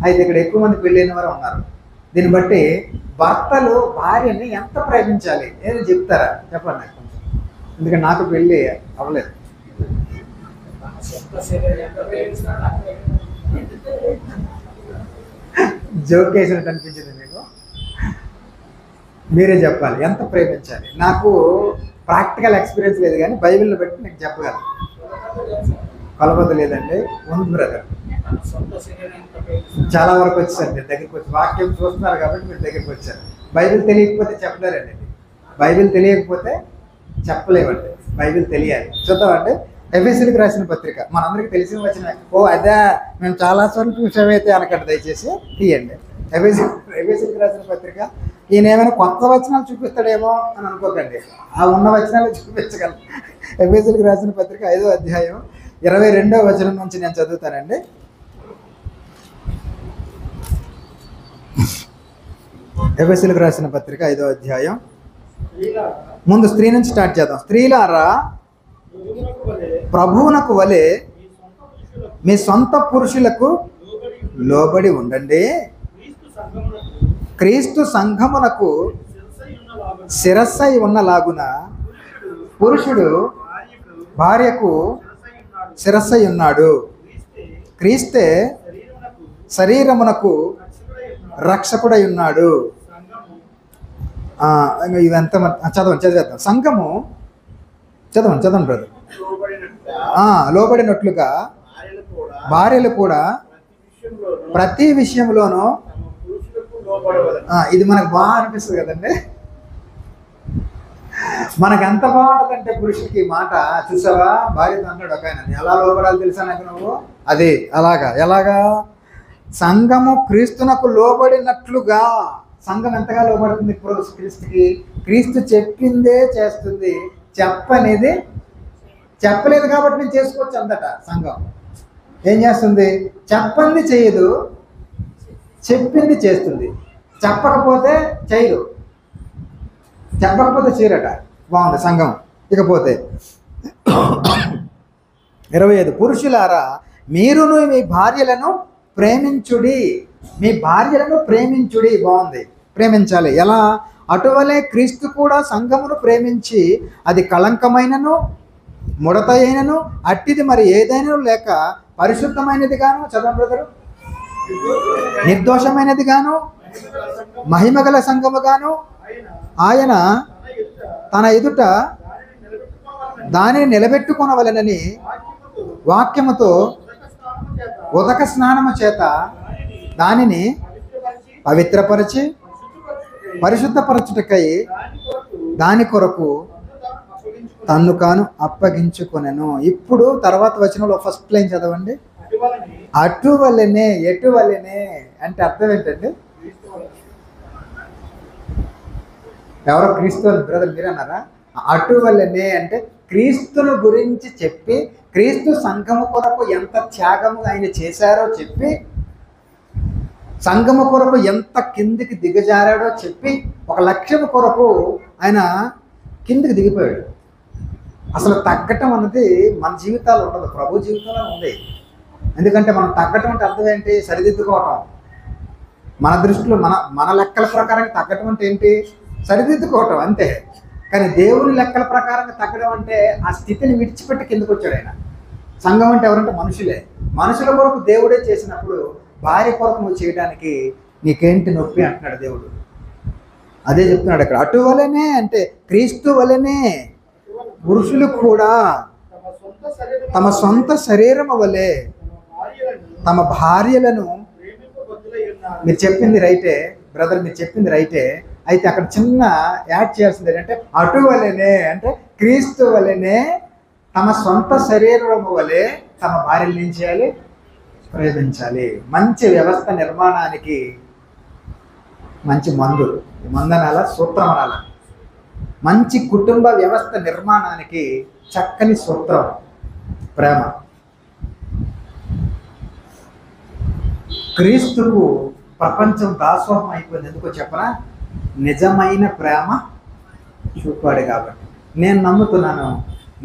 అయితే ఇక్కడ ఎక్కువ మంది పెళ్ళైన వారు ఉన్నారు. దీన్ని బట్టి భర్తలు భార్యని ఎంత ప్రేమించాలి ఏదో చెప్తారా చెప్పండి నాకు కొంచెం, ఎందుకంటే నాకు పెళ్ళి అవ్వలేదు. జోక్ వేసినట్టు అనిపించింది మీకు? మీరే చెప్పాలి ఎంత ప్రేమించాలి. నాకు ప్రాక్టికల్ ఎక్స్పీరియన్స్ లేదు కానీ బైబిల్లో బట్టి నీకు చెప్పగలను. కొలబద్ద లేదండి, ఉంది బ్రదర్. చాలా వరకు వచ్చారు మీరు దగ్గరికి వచ్చి, వాక్యం చూస్తున్నారు కాబట్టి మీరు దగ్గరికి వచ్చారు. బైబిల్ తెలియకపోతే చెప్పలేరండి. బైబిల్ తెలియకపోతే చెప్పలేమండి, బైబిల్ తెలియాలి. చూద్దామండి. ఎఫెసీయులకు రాసిన పత్రిక మనందరికీ తెలిసిన వచ్చిన, ఓ అదే మేము చాలాసార్లు చూసామైతే అనకండి, దయచేసి తీయండి. ఎఫెసీయులకు రాసిన పత్రిక. ఈయన ఏమైనా కొత్త వచనాలు చూపిస్తాడేమో అని అనుకోకండి, ఆ ఉన్న వచనాలు చూపించగలం. ఎఫెసీయులకు రాసిన పత్రిక 5వ అధ్యాయం 22వ వచనం నుంచి నేను చదువుతానండి. ఎఫెసీయులకు రాసిన పత్రిక 5వ అధ్యాయం. ముందు స్త్రీ నుంచి స్టార్ట్ చేద్దాం. స్త్రీలారా ప్రభువునకు వలె మీ సొంత పురుషులకు లోబడి ఉండండి. క్రీస్తు సంఘమునకు శిరస్సై ఉన్నలాగున పురుషుడు భార్యకు శిరస్సై ఉన్నాడు. క్రీస్తే శరీరమునకు రక్షకుడై ఉన్నాడు. ఇదంతా చదివేద్దాం. సంఘము చదవండి బ్రదర్. లోబడినట్లుగా భార్యలు కూడా ప్రతి విషయంలోనూ. ఇది మనకు బాగా అనిపిస్తుంది కదండి. మనకు ఎంత బాగుంటుందంటే పురుషుడికి ఈ మాట. చూసావా, భార్యతో అన్నాడు ఒక ఆయన, ఎలా లోబడాలి తెలుసా నాకు నువ్వు? అది ఎలాగా సంఘము క్రీస్తునకు లోబడినట్లుగా. సంఘం ఎంతగా లోబడుతుంది క్రీస్తుకి? క్రీస్తు చెప్పిందే చేస్తుంది, చెప్పనేది చెప్పలేదు కాబట్టి నేను చేసుకోవచ్చు అందట. సంఘం ఏం చేస్తుంది? చెప్పింది చేయదు, చెప్పింది చేస్తుంది. చెప్పకపోతే చేయరు, చెప్పకపోతే చేయరట. బాగుంది సంఘం. ఇకపోతే 25, పురుషులారా మీరును మీ భార్యలను ప్రేమించుడి. మీ భార్యలను ప్రేమించుడి. బాగుంది, ప్రేమించాలి. ఎలా? అటువలే క్రీస్తు కూడా సంఘమును ప్రేమించి అది కళంకమైనను ముడత అయినను అట్టిది మరి ఏదైనా లేక పరిశుద్ధమైనది గాను, చదవండి బ్రదరు, నిర్దోషమైనది గాను మహిమగల సంఘము గాను ఆయన తన ఎదుట దానిని నిలబెట్టుకొనవలెనని వాక్యముతో ఉదక స్నానము చేత దానిని పవిత్రపరిచి పరిశుద్ధపరచుటకై దాని కొరకు తన్ను కాను అప్పగించుకొనెను. ఇప్పుడు తర్వాత వచనంలో ఫస్ట్ లైన్ చదవండి. అటువలనే. ఎటువలనే అంటే అర్థం ఏంటండి? ఎవరో క్రీస్తు బ్రదర్ మీరు అన్నారా? అటువలనే అంటే క్రీస్తుని గురించి చెప్పి, క్రీస్తు సంఘము కొరకు ఎంత త్యాగము ఆయన చేశారో చెప్పి, సంఘము కొరకు ఎంత కిందికి దిగజారాడో చెప్పి, ఒక లక్ష్యం కొరకు ఆయన కిందికి దిగిపోయాడు. అసలు తగ్గటం అన్నది మన జీవితాల్లో ఉండదు, ప్రభు జీవితంలో ఉంది. ఎందుకంటే మనం తగ్గటం అంటే అర్థం ఏంటి? సరిదిద్దుకోవటం. మన దృష్టిలో మన లెక్కల ప్రకారంగా తగ్గటం అంటే ఏంటి? సరిదిద్దుకోవటం అంతే. కానీ దేవుని లెక్కల ప్రకారంగా తగ్గడం అంటే ఆ స్థితిని విడిచిపెట్టి కిందకు వచ్చాడు ఆయన. సంఘం అంటే ఎవరంటే మనుషులే. మనుషుల కొరకు దేవుడే చేసినప్పుడు భార్య కొరకు నువ్వు చేయడానికి నీకేంటి నొప్పి అంటున్నాడు దేవుడు. అదే చెప్తున్నాడు అక్కడ. అటువలనే అంటే క్రీస్తు వలనే పురుషులు కూడా తమ సొంత శరీరము వలె తమ భార్యలను. మీరు చెప్పింది రైటే బ్రదర్, మీరు చెప్పింది రైటే. అయితే అక్కడ చిన్న యాడ్ చేయాల్సింది ఏంటంటే అటువలనే అంటే క్రీస్తు వలనే తమ సొంత శరీరము వలె తమ భార్యలు ఏం చేయాలి? ప్రేమించాలి. మంచి వ్యవస్థ నిర్మాణానికి మంచి మందు అనాల, సూత్రం అనాల. మంచి కుటుంబ వ్యవస్థ నిర్మాణానికి చక్కని సూత్రం ప్రేమ. క్రీస్తుకు ప్రపంచం దాసోహం అయిపోయింది. ఎందుకో చెప్పరా? నిజమైన ప్రేమ చూపాడు కాబట్టి. నేను నమ్ముతున్నాను,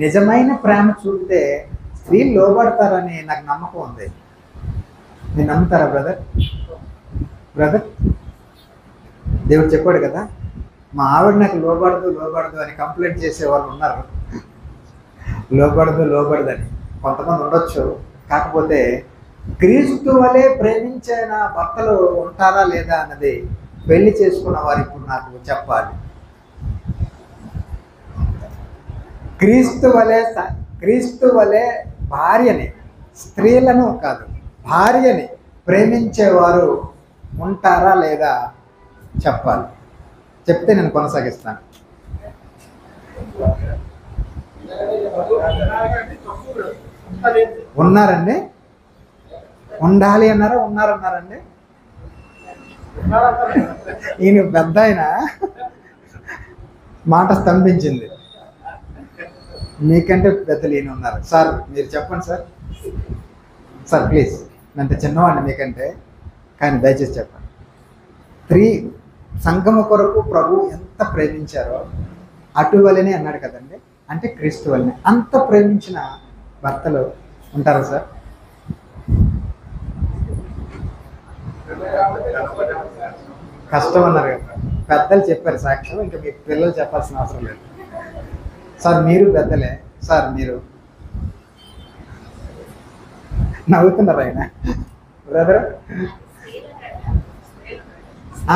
నిజమైన ప్రేమ చూపితే స్త్రీలు లోబడతారని నాకు నమ్మకం ఉంది. మీరు నమ్ముతారా బ్రదర్? బ్రదర్, దేవుడు చెప్పాడు కదా, మా ఆవిడ నాకు లోబడదు అని కంప్లైంట్ చేసే వాళ్ళు ఉన్నారు. లోబడదని కొంతమంది ఉండొచ్చు. కాకపోతే క్రీస్తు వలె ప్రేమించిన భర్తలు ఉంటారా లేదా అన్నది పెళ్లి చేసుకున్న వారు ఇప్పుడు నాకు చెప్పాలి. క్రీస్తు వలె భార్యని, స్త్రీలను కాదు భార్యని ప్రేమించేవారు ఉంటారా లేదా చెప్పాలి. చెప్తే నేను కొనసాగిస్తాను. ఉన్నారండి? ఉండాలి అన్నారా? ఉన్నారన్నారండి? ఈయన పెద్ద ఆయన మాట స్తంభించింది. మీకంటే పెద్దలు ఈయన ఉన్నారు. సార్ మీరు చెప్పండి సార్. సార్ ప్లీజ్, అంటే చిన్నవాడిని మీకంటే, కానీ దయచేసి చెప్పండి. స్త్రీ సంఘము కొరకు ప్రభు ఎంత ప్రేమించారో అటువలనే అన్నాడు కదండి. అంటే క్రీస్తు వలనే అంత ప్రేమించిన భర్తలు ఉంటారా సార్? కష్టం అన్నారు కదా, పెద్దలు చెప్పారు సాక్ష్యం, ఇంకా మీ పిల్లలు చెప్పాల్సిన అవసరం లేదు. సార్ మీరు పెద్దలే, సార్ మీరు నవ్వుతున్నారు ఆయన బ్రదర్.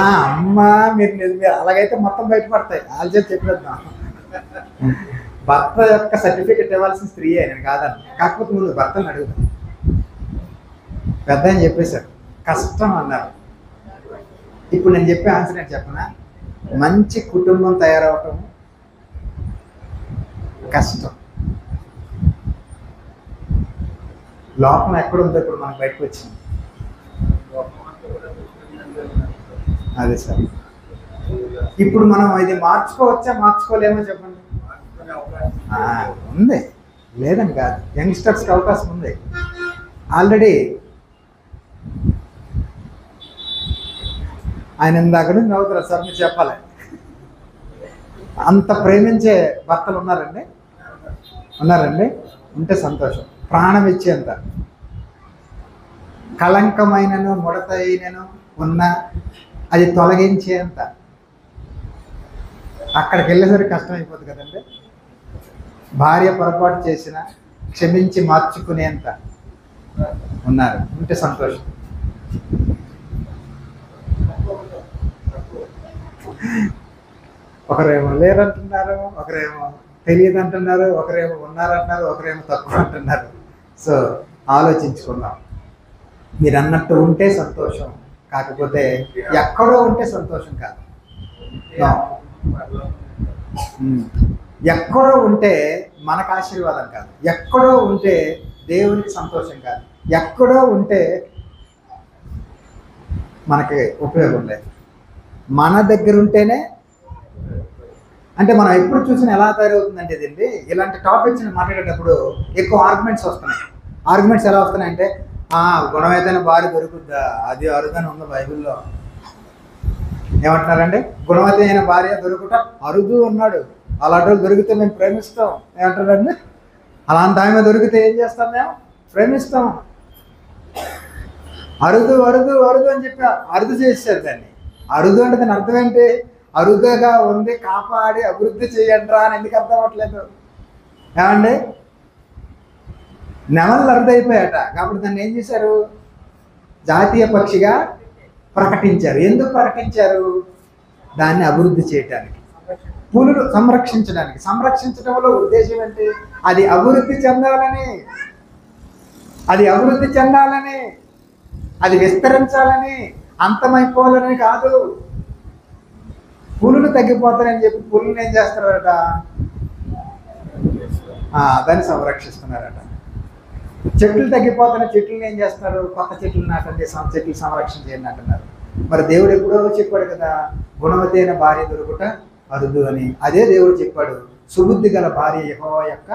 అమ్మా మీరు అలాగైతే మొత్తం బయటపడతాయి. వాళ్ళు చేసి చెప్పేద్దాం. భర్త యొక్క సర్టిఫికెట్ ఇవ్వాల్సిన స్త్రీయే, నేను కాదన్న. కాకపోతే ముందు భర్తను అడుగుతాను. పెద్ద అని చెప్పేశారు, కష్టం అన్నారు. ఇప్పుడు నేను చెప్పే ఆన్సర్ నేను చెప్పనా? మంచి కుటుంబం తయారవటం కష్టం. లోపం ఎక్కడుందో ఇప్పుడు మనకు బయటకు వచ్చింది. అదే సార్. ఇప్పుడు మనం ఇది మార్చుకోవచ్చా మార్చుకోలేమో చెప్పండి. ఉంది, లేదని కాదు. యంగ్స్టర్స్కి అవకాశం ఉంది. ఆల్రెడీ ఆయన ఇందాక నుంచి నవ్వుతారు సార్, మీరు చెప్పాలి. అంత ప్రేమించే భర్తలు ఉన్నారండి? ఉంటే సంతోషం. ప్రాణం ఇచ్చేంత, కళంకమైనను ముడతైనను ఉన్న అది తొలగించేంత, అక్కడికి వెళ్ళేసరికి కష్టమైపోతుంది కదండి. భార్య పొరపాటు చేసిన క్షమించి మార్చుకునేంత ఉన్నారు. ఉంటే సంతోషం. ఒకరేమో లేరంటున్నారు, ఒకరేమో తెలియదు అంటున్నారు, ఒకరేమో ఉన్నారంటున్నారు, ఒకరేమో తక్కువ అంటున్నారు. సో ఆలోచించుకుందాం. మీరు అన్నట్టు ఉంటే సంతోషం, కాకపోతే ఎక్కడో ఉంటే సంతోషం కాదు. ఎక్కడో ఉంటే మనకు ఆశీర్వాదం కాదు. ఎక్కడో ఉంటే దేవునికి సంతోషం కాదు. ఎక్కడో ఉంటే మనకి ఉపయోగం లేదు. మన దగ్గర ఉంటేనే. అంటే మనం ఎప్పుడు చూసినా ఎలా తయారవుతుందంటే ఇదండి, ఇలాంటి టాపిక్స్ని మాట్లాడేటప్పుడు ఎక్కువ ఆర్గ్యుమెంట్స్ వస్తున్నాయి. ఆర్గ్యుమెంట్స్ ఎలా వస్తున్నాయంటే, గుణమైతే భార్య దొరుకుద్దా, అది అరుదని ఉంది బైబిల్లో. ఏమంటున్నారండి? గుణవతమైన భార్య దొరుకుట అరుదు అన్నాడు. అలాంటి దొరికితే మేము ప్రేమిస్తాం ఏమంటారండి? అలాంటి ఆమె దొరికితే ఏం చేస్తాం? మేము ప్రేమిస్తాం. అరుదు అరుదు అరుదు అని చెప్పి అరుదు చేశారు దాన్ని. అరుదు అంటే దాని అర్థం ఏంటి? అరుదుగా ఉంది, కాపాడి అభివృద్ధి చేయండి రా అని ఎందుకు అర్థం అవ్వట్లేదు? ఏమండి? నెమళ్ళు అరుదైపోయాట. కాబట్టి దాన్ని ఏం చేశారు? జాతీయ పక్షిగా ప్రకటించారు. ఎందుకు ప్రకటించారు? దాన్ని అభివృద్ధి చేయటానికి, పులులు సంరక్షించడానికి. సంరక్షించడంలో ఉద్దేశం ఏంటి? అది అభివృద్ధి చెందాలని, అది విస్తరించాలని, అంతమైపోవాలని కాదు. పులులు తగ్గిపోతారని చెప్పి పులులు ఏం చేస్తారట? దాన్ని సంరక్షిస్తున్నారట. చెట్లు తగ్గిపోతున్న చెట్లను ఏం చేస్తున్నారు? కొత్త చెట్లు నాటండి, చెట్లు సంరక్షణ చేయండి అంటున్నారు. మరి దేవుడు ఎప్పుడో చెప్పాడు కదా, గుణవతైన భార్య దొరుకుట అరుదు అని. అదే దేవుడు చెప్పాడు, సుబుద్ధి గల భార్య యెహోవా యొక్క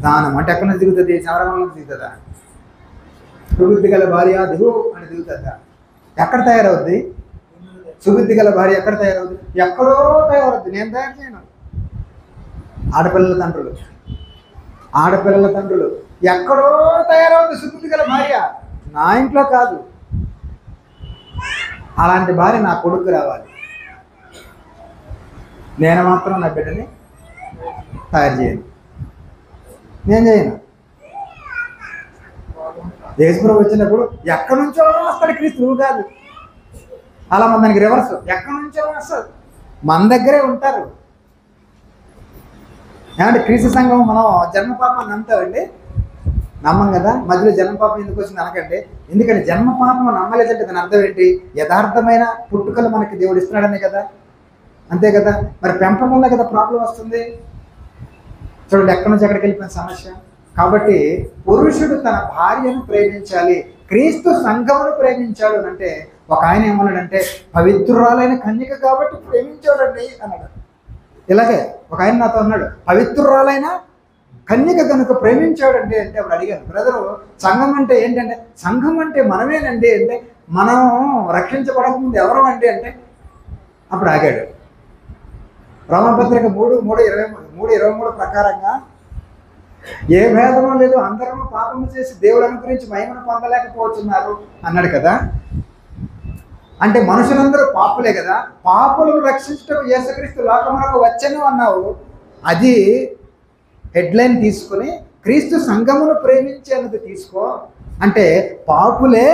దానం. అంటే ఎక్కడ దిగుతుంది? చవరంలో దిగుతుందా? సుబుద్ధి గల భార్య దిగు అని దిగుతుందా? ఎక్కడ తయారవుద్ది? సుబుద్ధి గల భార్య ఎక్కడ తయారవుద్ది? ఎక్కడో తయారవుద్ది. నేను తయారు చేయను. ఆడపిల్లల తండ్రులు ఎక్కడో తయారవుతుంది సుబుద్ధి గల భార్య, నా ఇంట్లో కాదు. అలాంటి భార్య నా కొడుకు రావాలి. నేను మాత్రం నా బిడ్డని తయారు చేయను, నేను చేయను. యేసుప్రభు వచ్చినప్పుడు ఎక్కడి నుంచో వస్తాడు క్రీస్తు, నువ్వు కాదు. అలా మన దానికి రివర్స్, ఎక్కడి నుంచో వస్తారు, మన దగ్గరే ఉంటారు. ఏమంటే క్రీస్తు సంఘం మనం జన్మపాపాన్ని నమ్ముతామండి, నమ్మం కదా. మధ్యలో జన్మపాపం ఎందుకు వచ్చింది అనకండి. ఎందుకంటే జన్మపాపం నమ్మలేదంటే దాని అర్థం ఏంటి? యథార్థమైన పుట్టుకలు మనకి దేవుడు ఇస్తున్నాడనే కదా, అంతే కదా. మరి పెంపకం వల్ల కదా ప్రాబ్లం వస్తుంది. చూడండి ఎక్కడి నుంచి ఎక్కడికి వెళ్ళిపోయిన సమస్య. కాబట్టి పురుషుడు తన భార్యను ప్రేమించాలి, క్రీస్తు సంఘమును ప్రేమించాడు అంటే, ఒక ఆయన ఏమన్నాడంటే పవిత్రురాలైన కన్యక కాబట్టి ప్రేమించాడండి అన్నాడు. ఇలాగే ఒక ఆయన నాతో అన్నాడు, పవిత్రురాలైన కన్యక కనుక ప్రేమించాడండి అంటే. అప్పుడు అడిగాను, బ్రదరు సంఘం అంటే ఏంటంటే, సంఘం అంటే మనమేనండి అంటే, మనం రక్షించబడకముందు ఎవరు అండి అంటే. అప్పుడు ఆగాడు. రోమపత్రిక 3:23 ప్రకారంగా ఏ భేదమో లేదు, అందరూ పాపము చేసి దేవుడు అనుగ్రహించి మహిమను పొందలేకపోతున్నారు అన్నాడు కదా. అంటే మనుషులందరూ పాపులే కదా, పాపులను రక్షించడం యేసుక్రీస్తు లోకమునకు వచ్చెను అన్నావు. అది హెడ్లైన్ తీసుకుని క్రీస్తు సంఘమును ప్రేమించేందుకు తీసుకో అంటే, పాపులే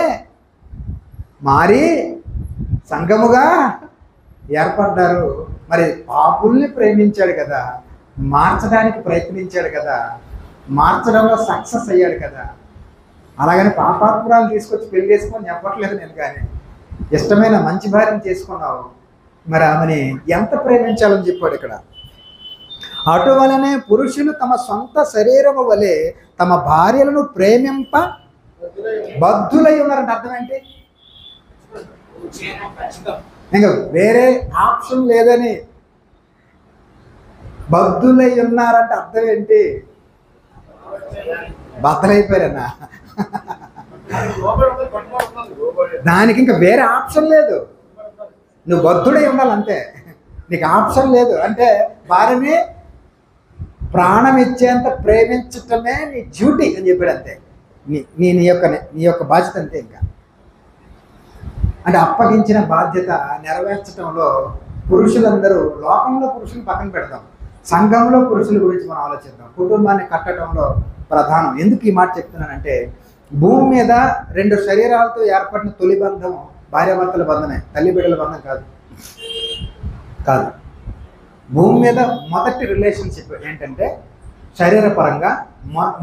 మారి సంఘముగా ఏర్పడ్డారు. మరి పాపుల్ని ప్రేమించాడు కదా, మార్చడానికి ప్రయత్నించాడు కదా, మార్చడంలో సక్సెస్ అయ్యాడు కదా. అలాగని పాపాత్మురాలు తీసుకొచ్చి పెళ్లి చేసుకొని చెప్పట్లేదు నేను, కానీ ఇష్టమైన మంచి భార్యను చేసుకున్నావు, మరి ఆమెని ఎంత ప్రేమించాలని చెప్పాడు ఇక్కడ. అటువలనే పురుషులు తమ సొంత శరీరము వలె తమ భార్యలను ప్రేమింప బద్ధులై ఉన్నారంటే అర్థం ఏంటి? ఇంకా వేరే ఆప్షన్ లేదని బద్ధులై ఉన్నారంటే అర్థం ఏంటి? బద్దలైపోయారన్నా, దానికి ఇంకా వేరే ఆప్షన్ లేదు. నువ్వు బద్ధుడై ఉండాలంతే, నీకు ఆప్షన్ లేదు. అంటే భార్యని ప్రాణం ఇచ్చేంత ప్రేమించటమే నీ డ్యూటీ అని చెప్పాడు అంతే. నీ యొక్క బాధ్యత అంతే. ఇంకా అంటే అప్పగించిన బాధ్యత నెరవేర్చడంలో పురుషులందరూ, లోకంలో పురుషులు పక్కన పెడతాం, సంఘంలో పురుషుల గురించి మనం ఆలోచిద్దాం. కుటుంబాన్ని కట్టడంలో ప్రధానం. ఎందుకు ఈ మాట చెప్తున్నానంటే, భూమి మీద 2 శరీరాలతో ఏర్పడిన తొలి బంధం భార్యాభర్తల బంధమే, తల్లి బిడ్డల బంధం కాదు. భూమి మీద మొదటి రిలేషన్షిప్ ఏంటంటే శరీరపరంగా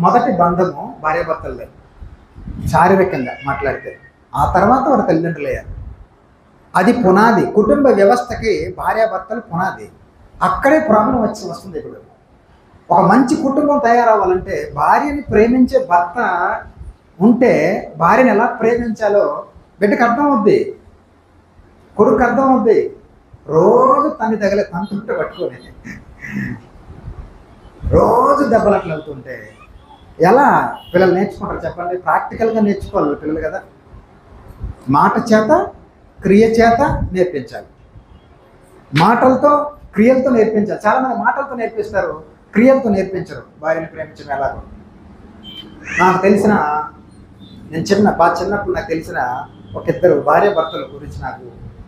మొదటి బంధము భార్యాభర్తలదే, శారీరకంగా మాట్లాడితే. ఆ తర్వాత వారి తల్లిదండ్రులు అయ్యారు. అది పునాది, కుటుంబ వ్యవస్థకి భార్యాభర్తలు పునాది. అక్కడే ప్రాబ్లం వస్తుంది. ఇప్పుడు ఒక మంచి కుటుంబం తయారవ్వాలంటే భార్యని ప్రేమించే భర్త ఉంటే భార్యని ఎలా ప్రేమించాలో బిడ్డకు అర్థం అవుద్ది, కొడుకు అర్థం అవుద్ది. రోజు తన్ని తగిలే తంతుంటే పట్టుకొని రోజు దెబ్బలట్లు అవుతుంటే ఎలా పిల్లలు నేర్చుకుంటారు చెప్పండి? ప్రాక్టికల్గా నేర్చుకోవాలి పిల్లలు కదా. మాట చేత క్రియ చేత నేర్పించాలి, మాటలతో క్రియలతో నేర్పించాలి. చాలామంది మాటలతో నేర్పిస్తారు, క్రియలతో నేర్పించరు భార్యని ప్రేమించడం ఎలాగో. నాకు తెలిసిన, నేను చిన్నప్పుడు నాకు తెలిసిన ఒక 2 భార్యాభర్తల గురించి, నాకు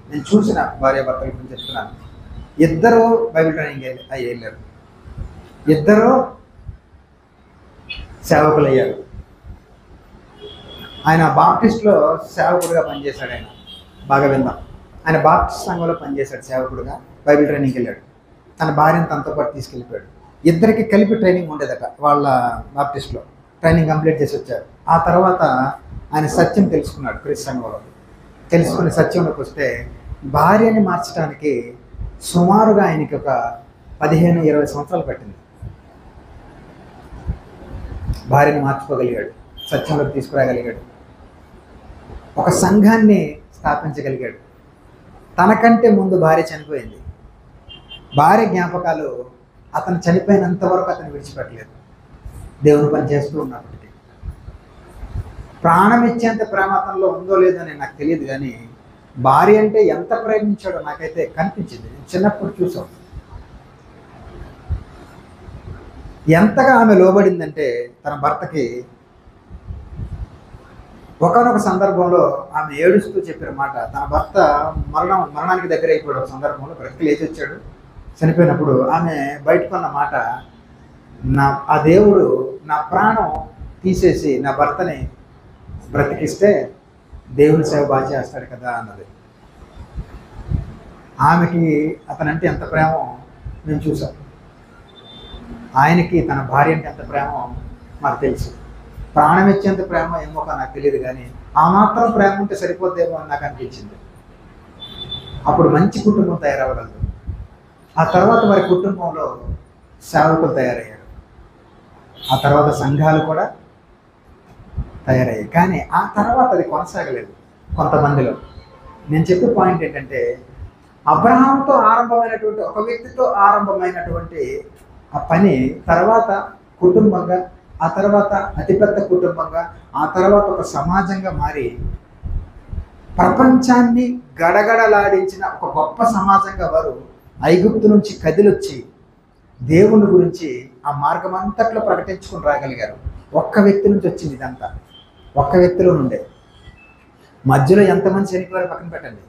నేను చూసిన భార్యాభర్తల గురించి చెప్తున్నాను. ఇద్దరు బైబిల్ ట్రైనింగ్ వెళ్ళారు, ఇద్దరు సేవకులు అయ్యారు. ఆయన బాప్టిస్ట్లో సేవకుడుగా పనిచేశాడు. ఆయన బాగా విందాం. ఆయన బాప్టిస్ట్ సంఘంలో పనిచేశాడు సేవకుడుగా, బైబిల్ ట్రైనింగ్కి వెళ్ళాడు. తన భార్యను తనతో పాటు తీసుకెళ్ళిపోయాడు. ఇద్దరికి కలిపి ట్రైనింగ్ ఉండేదట వాళ్ళ బాప్టిస్ట్లో. ట్రైనింగ్ కంప్లీట్ చేసి వచ్చారు. ఆ తర్వాత ఆయన సత్యం తెలుసుకున్నాడు క్రీస్తు సంఘంలో. తెలుసుకుని సత్యంలోకి వస్తే భార్యని మార్చడానికి సుమారుగా ఆయనకి ఒక 15-20 సంవత్సరాలు పట్టింది. భార్యని మార్చుకోగలిగాడు, సత్యంలోకి తీసుకురాగలిగాడు, ఒక సంఘాన్ని స్థాపించగలిగాడు. తనకంటే ముందు భార్య చనిపోయింది. భార్య జ్ఞాపకాలు అతను చనిపోయినంత వరకు అతను విడిచిపెట్టలేదు. దేవుని పని చేస్తూ ఉన్నప్పటికీ ప్రాణం ఇచ్చేంత ప్రేమ అతనిలో ఉందో లేదో అని నాకు తెలియదు, కానీ భార్య అంటే ఎంత ప్రేమించాడో నాకైతే కనిపించింది. చిన్నప్పుడు చూసాం. ఎంతగా ఆమె లోబడిందంటే తన భర్తకి ఒకానొక సందర్భంలో ఆమె ఏడుస్తూ చెప్పిన మాట, తన భర్త మరణానికి దగ్గర అయిపోయాడు. ఒక సందర్భంలో బ్రతికి లేచి వచ్చాడు. చనిపోయినప్పుడు ఆమె బయటకున్న మాట, ఆ దేవుడు నా ప్రాణం తీసేసి నా భర్తని బ్రతికిస్తే దేవుని సేవ బాగా చేస్తాడు కదా అన్నది. ఆమెకి అతనంటే ఎంత ప్రేమో మేము చూసాం. ఆయనకి తన భార్య అంటే ఎంత ప్రేమో మాకు తెలుసు. ప్రాణం ఇచ్చేంత ప్రేమ ఏమో నాకు తెలియదు, కానీ ఆ మాత్రం ప్రేమ ఉంటే సరిపోద్దేమో అని నాకు అనిపించింది. అప్పుడు మంచి కుటుంబం తయారవ్వగలదు. ఆ తర్వాత వారి కుటుంబంలో సేవకులు తయారయ్యారు. ఆ తర్వాత సంఘాలు కూడా తయారయ్యాయి. కానీ ఆ తర్వాత అది కొనసాగలేదు కొంతమందిలో. నేను చెప్పే పాయింట్ ఏంటంటే, అబ్రహాంతో ఆరంభమైనటువంటి ఒక వ్యక్తితో ఆరంభమైనటువంటి ఆ పని తర్వాత కుటుంబంగా, ఆ తర్వాత అతిపెద్ద కుటుంబంగా, ఆ తర్వాత ఒక సమాజంగా మారి ప్రపంచాన్ని గడగడలాడించిన ఒక గొప్ప సమాజంగా వారు ఐగుప్తు నుంచి కదిలొచ్చి దేవుని గురించి ఆ మార్గం అంతట్లో ప్రకటించుకుని రాగలిగారు. ఒక్క వ్యక్తి నుంచి వచ్చింది ఇదంతా, ఒక్క వ్యక్తిలో నుండే. మధ్యలో ఎంతమంది చనిపోయారో పక్కన పెట్టండి,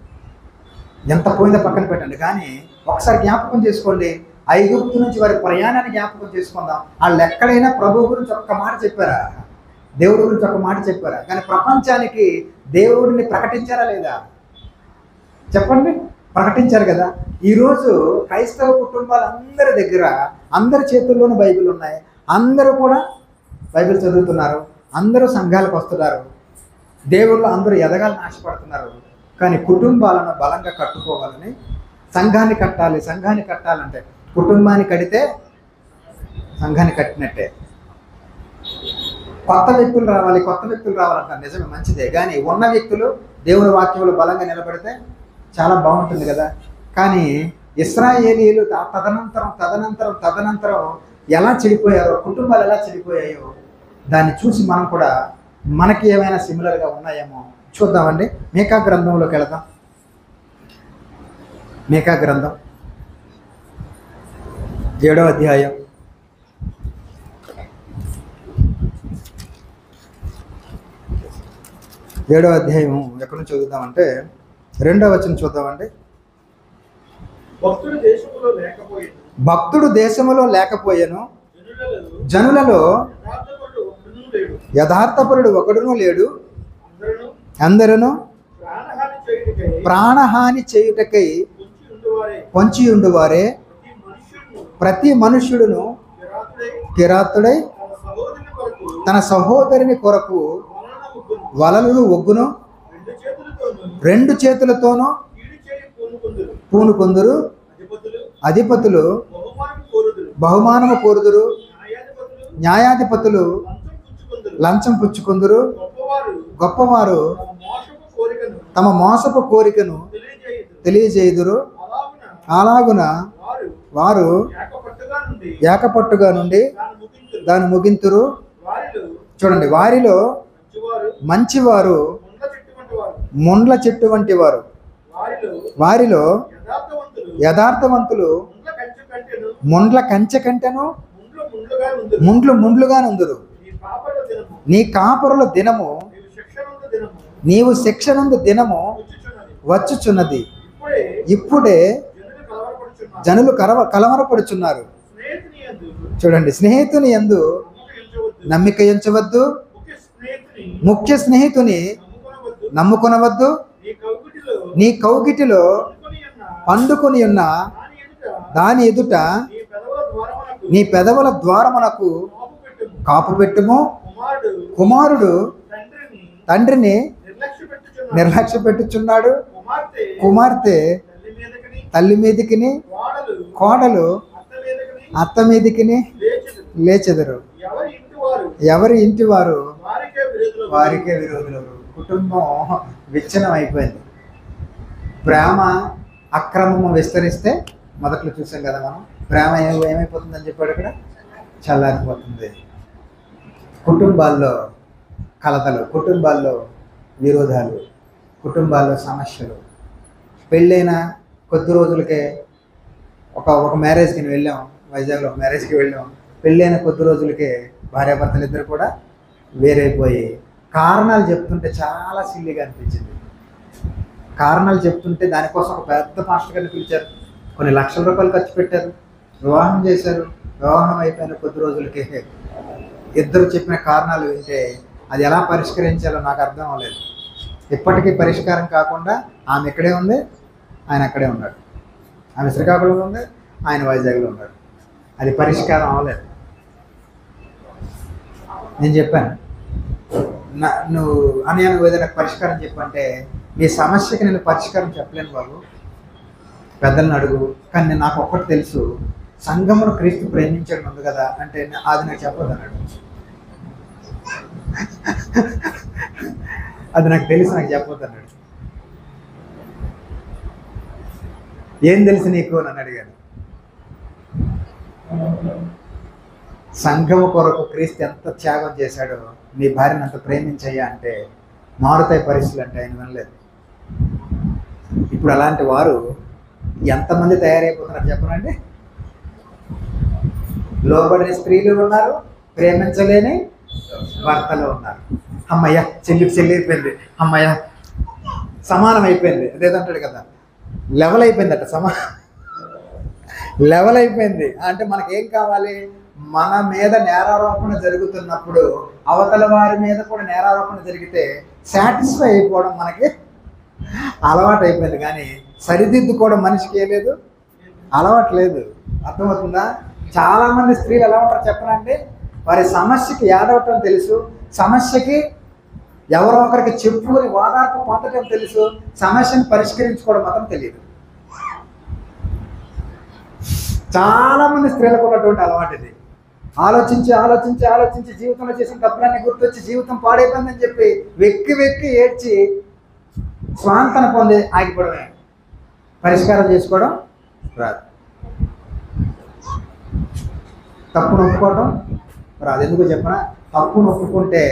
ఎంత పోయిందో పక్కన పెట్టండి, కానీ ఒకసారి జ్ఞాపకం చేసుకోండి. ఐగుప్తు నుంచి వారి ప్రయాణాన్ని జ్ఞాపకం చేసుకుందాం. వాళ్ళు ఎక్కడైనా ప్రభువు గురించి ఒక్క మాట చెప్పారా? దేవుడి గురించి ఒక మాట చెప్పారా? కానీ ప్రపంచానికి దేవుడిని ప్రకటించారా లేదా? చెప్పండి, ప్రకటించారు కదా. ఈరోజు క్రైస్తవ కుటుంబాలందరి దగ్గర, అందరి చేతుల్లోనూ బైబిల్ ఉన్నాయి. అందరూ కూడా బైబిల్ చదువుతున్నారు, అందరూ సంఘాలకు వస్తున్నారు, దేవుళ్ళు అందరూ ఎదగాలని ఆశపడుతున్నారు. కానీ కుటుంబాలను బలంగా కట్టుకోవాలని, సంఘాన్ని కట్టాలి. సంఘాన్ని కట్టాలంటే కుటుంబాన్ని కడితే సంఘాన్ని కట్టినట్టే. కొత్త వ్యక్తులు రావాలి, కొత్త వ్యక్తులు రావాలంటారు, నిజమే, మంచిదే. కానీ ఉన్న వ్యక్తులు దేవుని వాక్యంలో బలంగా నిలబడితే చాలా బాగుంటుంది కదా. కానీ ఇశ్రాయేలీయులు తదనంతరం ఎలా చెడిపోయారో, కుటుంబాలు ఎలా చెడిపోయాయో దాన్ని చూసి మనం కూడా మనకి ఏమైనా సిమిలర్గా ఉన్నాయేమో చూద్దామండి. మీకా గ్రంథంలోకి వెళదాం. మీకా గ్రంథం 7వ అధ్యాయం 7వ అధ్యాయం ఎక్కడి నుంచి చదువుతామంటే 2వ వచనం చూద్దామండి. భక్తుడు దేశములో లేకపోయాను, జనులలో యథార్థపరుడు ఒకడును లేడు, అందరూ ప్రాణహాని చేయుటకై పొంచి ఉండువారే. ప్రతి మనుష్యుడును కిరాతుడై తన సహోదరుని కొరకు వలలు ఒగ్గును, 2 చేతులతోనూ పూనుకొందురు. అధిపతులు బహుమానము కోరుదురు, న్యాయాధిపతులు లంచం పుచ్చుకొందురు. గొప్పవారు తమ మోసపు కోరికను తెలియజేయుదురు. అలాగున వారు ఏకపట్టుగా నుండి దాన్ని ముగింతురు. చూడండి, వారిలో మంచివారు ముండ్ల చెట్టు వంటి వారు, వారిలో యథార్థవంతులు ముండ్ల కంచె కంటెను ముండ్లుగా నుందురు. నీ కాపరుల దినము, నీవు శిక్షనందు దినము వచ్చుచున్నది. ఇప్పుడే జనులు కలవరపడుచున్నారు. చూడండి, స్నేహితుని యందు నమ్మిక ఉంచవద్దు, ముఖ్య స్నేహితుని నమ్ముకొనవద్దు. నీ కౌగిటిలో పండుకొని ఉన్న దాని ఎదుట నీ పెదవుల ద్వారమునకు కాపు పెట్టుము. కుమారుడు తండ్రిని నిర్లక్ష్య పెట్టుచున్నాడు, కుమార్తె తల్లి మీదికిని, కోడలు అత్త మీదికిని లేచెదరు. ఎవరి ఇంటి వారు వారికే విరోధులు. కుటుంబం విచ్ఛిన్నం అయిపోయింది. ప్రేమ అక్రమము విస్తరిస్తే మొదట్లో చూసాం కదా మనం, ప్రేమ ఏమైపోతుందని చెప్పాడు ఇక్కడ, చల్లారిపోతుంది. కుటుంబాల్లో కలతలు, కుటుంబాల్లో విరోధాలు, కుటుంబాల్లో సమస్యలు. పెళ్ళైన కొద్ది రోజులకే ఒక మ్యారేజ్కి వెళ్ళాం, వైజాగ్లో ఒక మ్యారేజ్కి వెళ్ళాం. పెళ్ళైన కొద్ది రోజులకే భార్యాభర్తలు ఇద్దరు కూడా వేరైపోయి కారణాలు చెప్తుంటే చాలా సిల్లిగా అనిపించింది. కారణాలు చెప్తుంటే దానికోసం ఒక పెద్ద మాస్టర్ గారిని పిలిచారు, కొన్ని లక్షల రూపాయలు ఖర్చు పెట్టారు, వివాహం చేశారు. వివాహం అయిపోయిన కొద్ది రోజులకే ఇద్దరు చెప్పిన కారణాలు వింటే అది ఎలా పరిష్కరించాలో నాకు అర్థం అవ్వలేదు. ఇప్పటికీ పరిష్కారం కాకుండా ఆమె ఇక్కడే ఉంది, ఆయన అక్కడే ఉన్నాడు. ఆమె శ్రీకాకుళంలో ఉంది, ఆయన వైజాగ్లో ఉన్నాడు. అది పరిష్కారం అవ్వలేదు. నేను చెప్పాను, నువ్వు అని ఏదైనా పరిష్కారం చెప్పంటే, నీ సమస్యకి నేను పరిష్కారం చెప్పలేను బాబు, పెద్దలను అడుగు. కానీ నాకు ఒక్కటి తెలుసు, సంఘమును క్రీస్తు ప్రేమించడం ఉంది కదా అంటే అది నాకు చెప్పదు అన్నాడు. అది నాకు తెలుసు, నాకు చెప్పొద్దు అన్నాడు. ఏం తెలుసు నీకు నన్ను అడిగాను. సంఘము కొరకు క్రీస్తు ఎంత త్యాగం చేశాడో నీ భార్యను అంత ప్రేమించయ్యా అంటే మారుతాయి పరిస్థితులు అంటే ఆయన వినలేదు. ఇప్పుడు అలాంటి వారు ఎంతమంది తయారైపోతున్నారు చెప్పనండి. లోబడిన స్త్రీలు ఉన్నారు, ప్రేమించలేని భర్తలు ఉన్నారు. అమ్మయ్య చెల్లి అయిపోయింది, అమ్మయ్య సమానం అయిపోయింది, అదేదంటాడు కదా, లెవెల్ అయిపోయిందట, లెవెల్ అయిపోయింది. అంటే మనకేం కావాలి, మన మీద నేరారోపణ జరుగుతున్నప్పుడు అవతల వారి మీద కూడా నేరారోపణ జరిగితే సాటిస్ఫై అయిపోవడం మనకి అలవాటు అయిపోయింది. కానీ సరిదిద్దుకోవడం మనిషికి ఏ లేదు, అలవాటు లేదు. అర్థమవుతుందా? చాలామంది స్త్రీలు ఎలా ఉంటారు చెప్పనండి, వారి సమస్యకి ఏడవటం తెలుసు, సమస్యకి ఎవరో ఒకరికి చెప్పుకొని ఓదార్పు పొందటం తెలుసు, సమస్యను పరిష్కరించుకోవడం మాత్రం తెలియదు. చాలామంది స్త్రీలకు ఉన్నటువంటి అలవాటు ఇది. ఆలోచించి ఆలోచించి ఆలోచించి జీవితంలో చేసిన తప్పులన్నీ గుర్తొచ్చి జీవితం పాడైపోయిందని చెప్పి వెక్కి వెక్కి ఏడ్చి స్వాంతన పొంది ఆగిపోవడమే, పరిష్కారం చేసుకోవడం రాదు. తప్పును ఒప్పుకోవడం రాదు. ఎందుకు చెప్పనా, తప్పును ఒప్పుకుంటే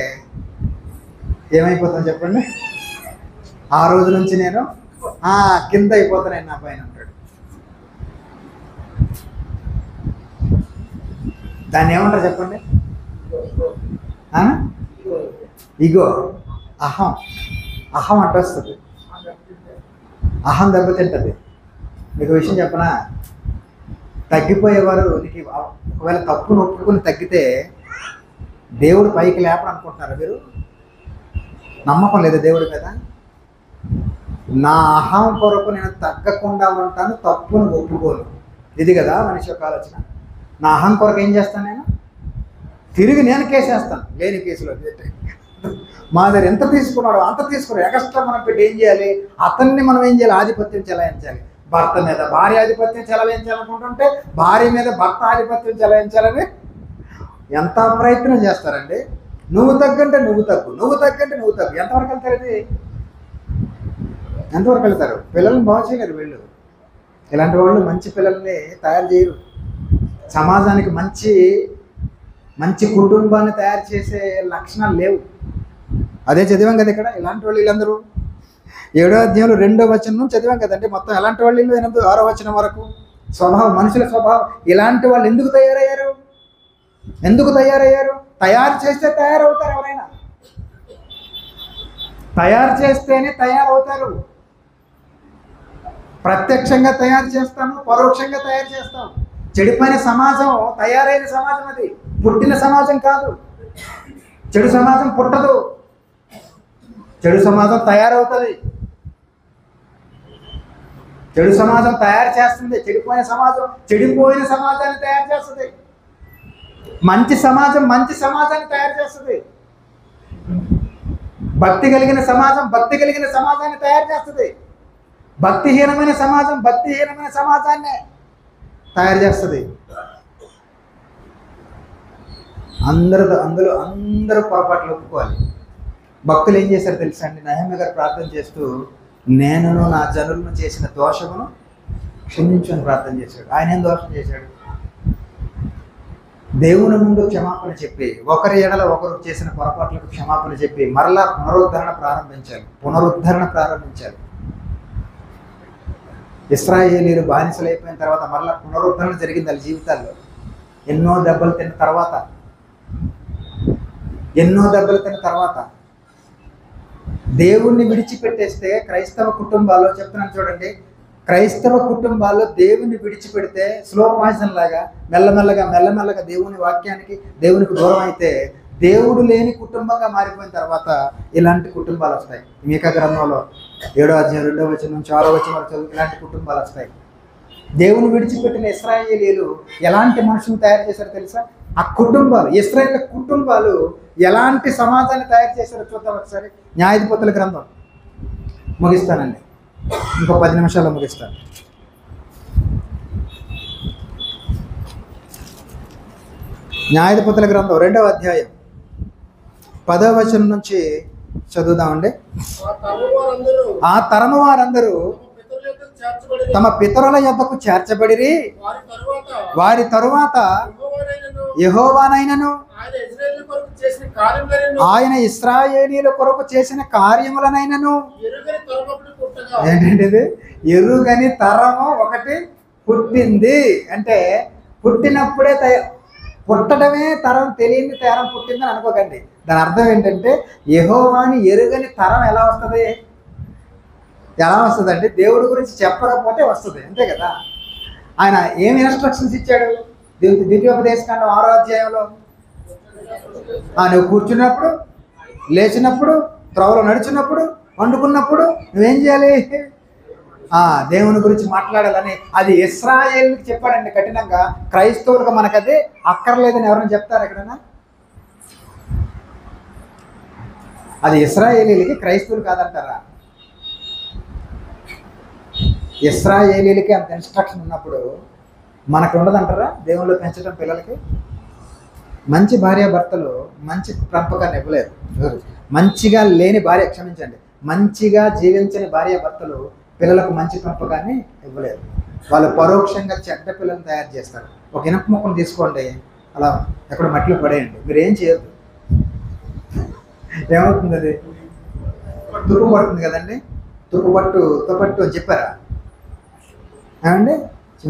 ఏమైపోతాను చెప్పండి, ఆ రోజు నుంచి నేను కింద అయిపోతాను నా పైన అంటాడు. దాన్ని ఏమంటారు చెప్పండి, ఇగో, అహం అడ్డొస్తుంది, అహం దెబ్బతింటుంది. మీకు విషయం చెప్పనా, తగ్గిపోయేవారు నీకు ఒకవేళ తప్పును ఒప్పుకుని తగ్గితే దేవుడు పైకి లేపని అనుకుంటున్నారా మీరు? నమ్మకం లేదా దేవుడి మీద? నా అహం కొరకు నేను తగ్గకుండా ఉంటాను, తప్పును ఒప్పుకోను. ఇది కదా మనిషి యొక్క ఆలోచన. నా అహం కొరకు ఏం చేస్తాను, నేను తిరిగి నేను కేసేస్తాను. లేని కేసులో మా దగ్గర ఎంత తీసుకున్నాడో అంత తీసుకున్నాడు, ఎక్స్ట్రా మనం పెట్టి ఏం చేయాలి, అతన్ని మనం ఏం చేయాలి, ఆధిపత్యం చెలాయించాలి. భర్త మీద భార్య ఆధిపత్యం చెలాయించాలనుకుంటుంటే భార్య మీద భర్త ఆధిపత్యం చెలాయించాలని ఎంత ప్రయత్నం చేస్తారండి. నువ్వు తగ్గంటే నువ్వు తగ్గు, నువ్వు తగ్గంటే నువ్వు తగ్గు. ఎంతవరకు వెళ్తారు ఇది? ఎంతవరకు వెళ్తారు? పిల్లల్ని బాగు చేయలేరు వీళ్ళు. ఇలాంటి వాళ్ళు మంచి పిల్లల్ని తయారు చేయరు. సమాజానికి మంచి కుటుంబాన్ని తయారు చేసే లక్షణాలు లేవు. అదే చదివాం కదా ఇక్కడ. ఇలాంటి వాళ్ళు వీళ్ళందరూ 7వ అధ్యాయంలో 2వ వచనం చదివాం కదండి. మొత్తం ఎలాంటి వాళ్ళు 8, 6వ వచనం వరకు స్వభావం, మనుషుల స్వభావం. ఇలాంటి వాళ్ళు ఎందుకు తయారయ్యారు? తయారు చేస్తే తయారవుతారు. ఎవరైనా తయారు చేస్తేనే తయారవుతారు. ప్రత్యక్షంగా తయారు చేస్తాము, పరోక్షంగా తయారు చేస్తాం. చెడిపోయిన సమాజం తయారైన సమాజం, అది పుట్టిన సమాజం కాదు. చెడు సమాజం పుట్టదు, చెడు సమాజం తయారవుతుంది. చెడు సమాజం తయారు చేస్తుంది. చెడిపోయిన సమాజం చెడిపోయిన సమాజాన్ని తయారు చేస్తుంది. మంచి సమాజం మంచి సమాజాన్ని తయారు చేస్తుంది. భక్తి కలిగిన సమాజం భక్తి కలిగిన సమాజాన్ని తయారు చేస్తుంది. భక్తిహీనమైన సమాజం భక్తిహీనమైన సమాజాన్ని తయారు చేస్తుంది. అందరూ పొరపాట్లు ఒప్పుకోవాలి. భక్తులు ఏం చేశారు తెలుసా అండి? నెహెమ్యా గారు ప్రార్థన చేస్తూ, నేను నా జనులను చేసిన దోషమును క్షమించని ప్రార్థన చేశాడు. ఆయన ఏం దోషం చేశాడు? దేవుని ముందు క్షమాపణ చెప్పి, ఒకరి ఎడల ఒకరు చేసిన పొరపాట్లకు క్షమాపణ చెప్పి మరలా పునరుద్ధరణ ప్రారంభించాలి. ఇశ్రాయేలీయులు బానిసలు అయిపోయిన తర్వాత మరలా పునరుద్ధరణ జరిగింది వాళ్ళ జీవితాల్లో. ఎన్నో దెబ్బలు తిన్న తర్వాత దేవుణ్ణి విడిచిపెట్టేస్తే క్రైస్తవ కుటుంబాల్లో చెప్తున్నాను చూడండి, క్రైస్తవ కుటుంబాల్లో దేవుణ్ణి విడిచిపెడితే స్లో పాయిజన్ లాగా మెల్లమెల్లగా దేవుని వాక్యానికి దేవునికి దూరం అయితే దేవుడు లేని కుటుంబంగా మారిపోయిన తర్వాత ఇలాంటి కుటుంబాలు వస్తాయి. మీకా గ్రంథంలో 7వ అధ్యాయం 2వ వచనం నుంచి 6వ వచనం వరకు చదువు ఇలాంటి కుటుంబాలు వస్తాయి. దేవుని విడిచిపెట్టిన ఇశ్రాయేలీయులు ఎలాంటి మనుషులు తయారు చేశారో తెలుసా? ఆ కుటుంబాలు, ఇశ్రాయేల్ కుటుంబాలు ఎలాంటి సమాజాన్ని తయారు చేశారో చూద్దాం ఒకసారి. న్యాయాధిపతుల గ్రంథం ముగిస్తానండి, ఇంకో 10 నిమిషాల్లో ముగిస్తాను. న్యాయాధిపతుల గ్రంథం 2వ అధ్యాయం 10వ వచనం నుంచి చదువుదామండి. ఆ తరము వారందరూ తమ పితరుల యొద్దకు చేర్చబడిరి. వారి తరువాత యెహోవానైనను ఆయన ఇశ్రాయేలీయుల కొరకు చేసిన కార్యములనైనను. ఏంటంటే ఇది ఎరుగని తరము ఒకటి పుట్టింది. అంటే పుట్టినప్పుడే పుట్టడమే తరం, తెలియని తరం పుట్టిందని అనుకోకండి. దాని అర్థం ఏంటంటే యెహోవాని ఎరుగని తరం ఎలా వస్తుంది అంటే దేవుడి గురించి చెప్పకపోతే వస్తుంది, అంతే కదా. ఆయన ఏం ఇన్స్ట్రక్షన్స్ ఇచ్చాడు ద్వితీయోపదేశకాండం 6వ అధ్యాయంలో? నువ్వు కూర్చున్నప్పుడు, లేచినప్పుడు, త్రోవలో నడిచినప్పుడు, వండుకున్నప్పుడు నువ్వేం చేయాలి? దేవుని గురించి మాట్లాడాలని. అది ఇశ్రాయేలుకి చెప్పాడండి కఠినంగా. క్రైస్తవులకు మనకు అది అక్కర్లేదని ఎవరైనా చెప్తారు ఎక్కడైనా? అది ఇశ్రాయేలీలకి, క్రైస్తవులు కాదంటారా? ఇశ్రాయేలీలకి అంత ఇన్స్ట్రక్షన్ ఉన్నప్పుడు మనకు ఉండదంటారా దేవుళ్ళు పెంచడం పిల్లలకి? మంచి భార్యాభర్తలు మంచి పెంపకాన్ని ఇవ్వలేరు. మంచిగా లేని భార్య, క్షమించండి, మంచిగా జీవించని భార్యాభర్తలు పిల్లలకు మంచి పెంపకాన్ని ఇవ్వలేరు. వాళ్ళు పరోక్షంగా చెడ్డ పిల్లల్ని తయారు చేస్తారు. ఒక ఇనప ముక్కను తీసుకోండి, అలా ఎక్కడ మట్టిలో పడేయండి, మీరు ఏం చేయొద్దు, ఏమవుతుంది? అది తుప్పు పడుతుంది కదండి. తుప్పట్టు అని చెప్పారా ఏమండి?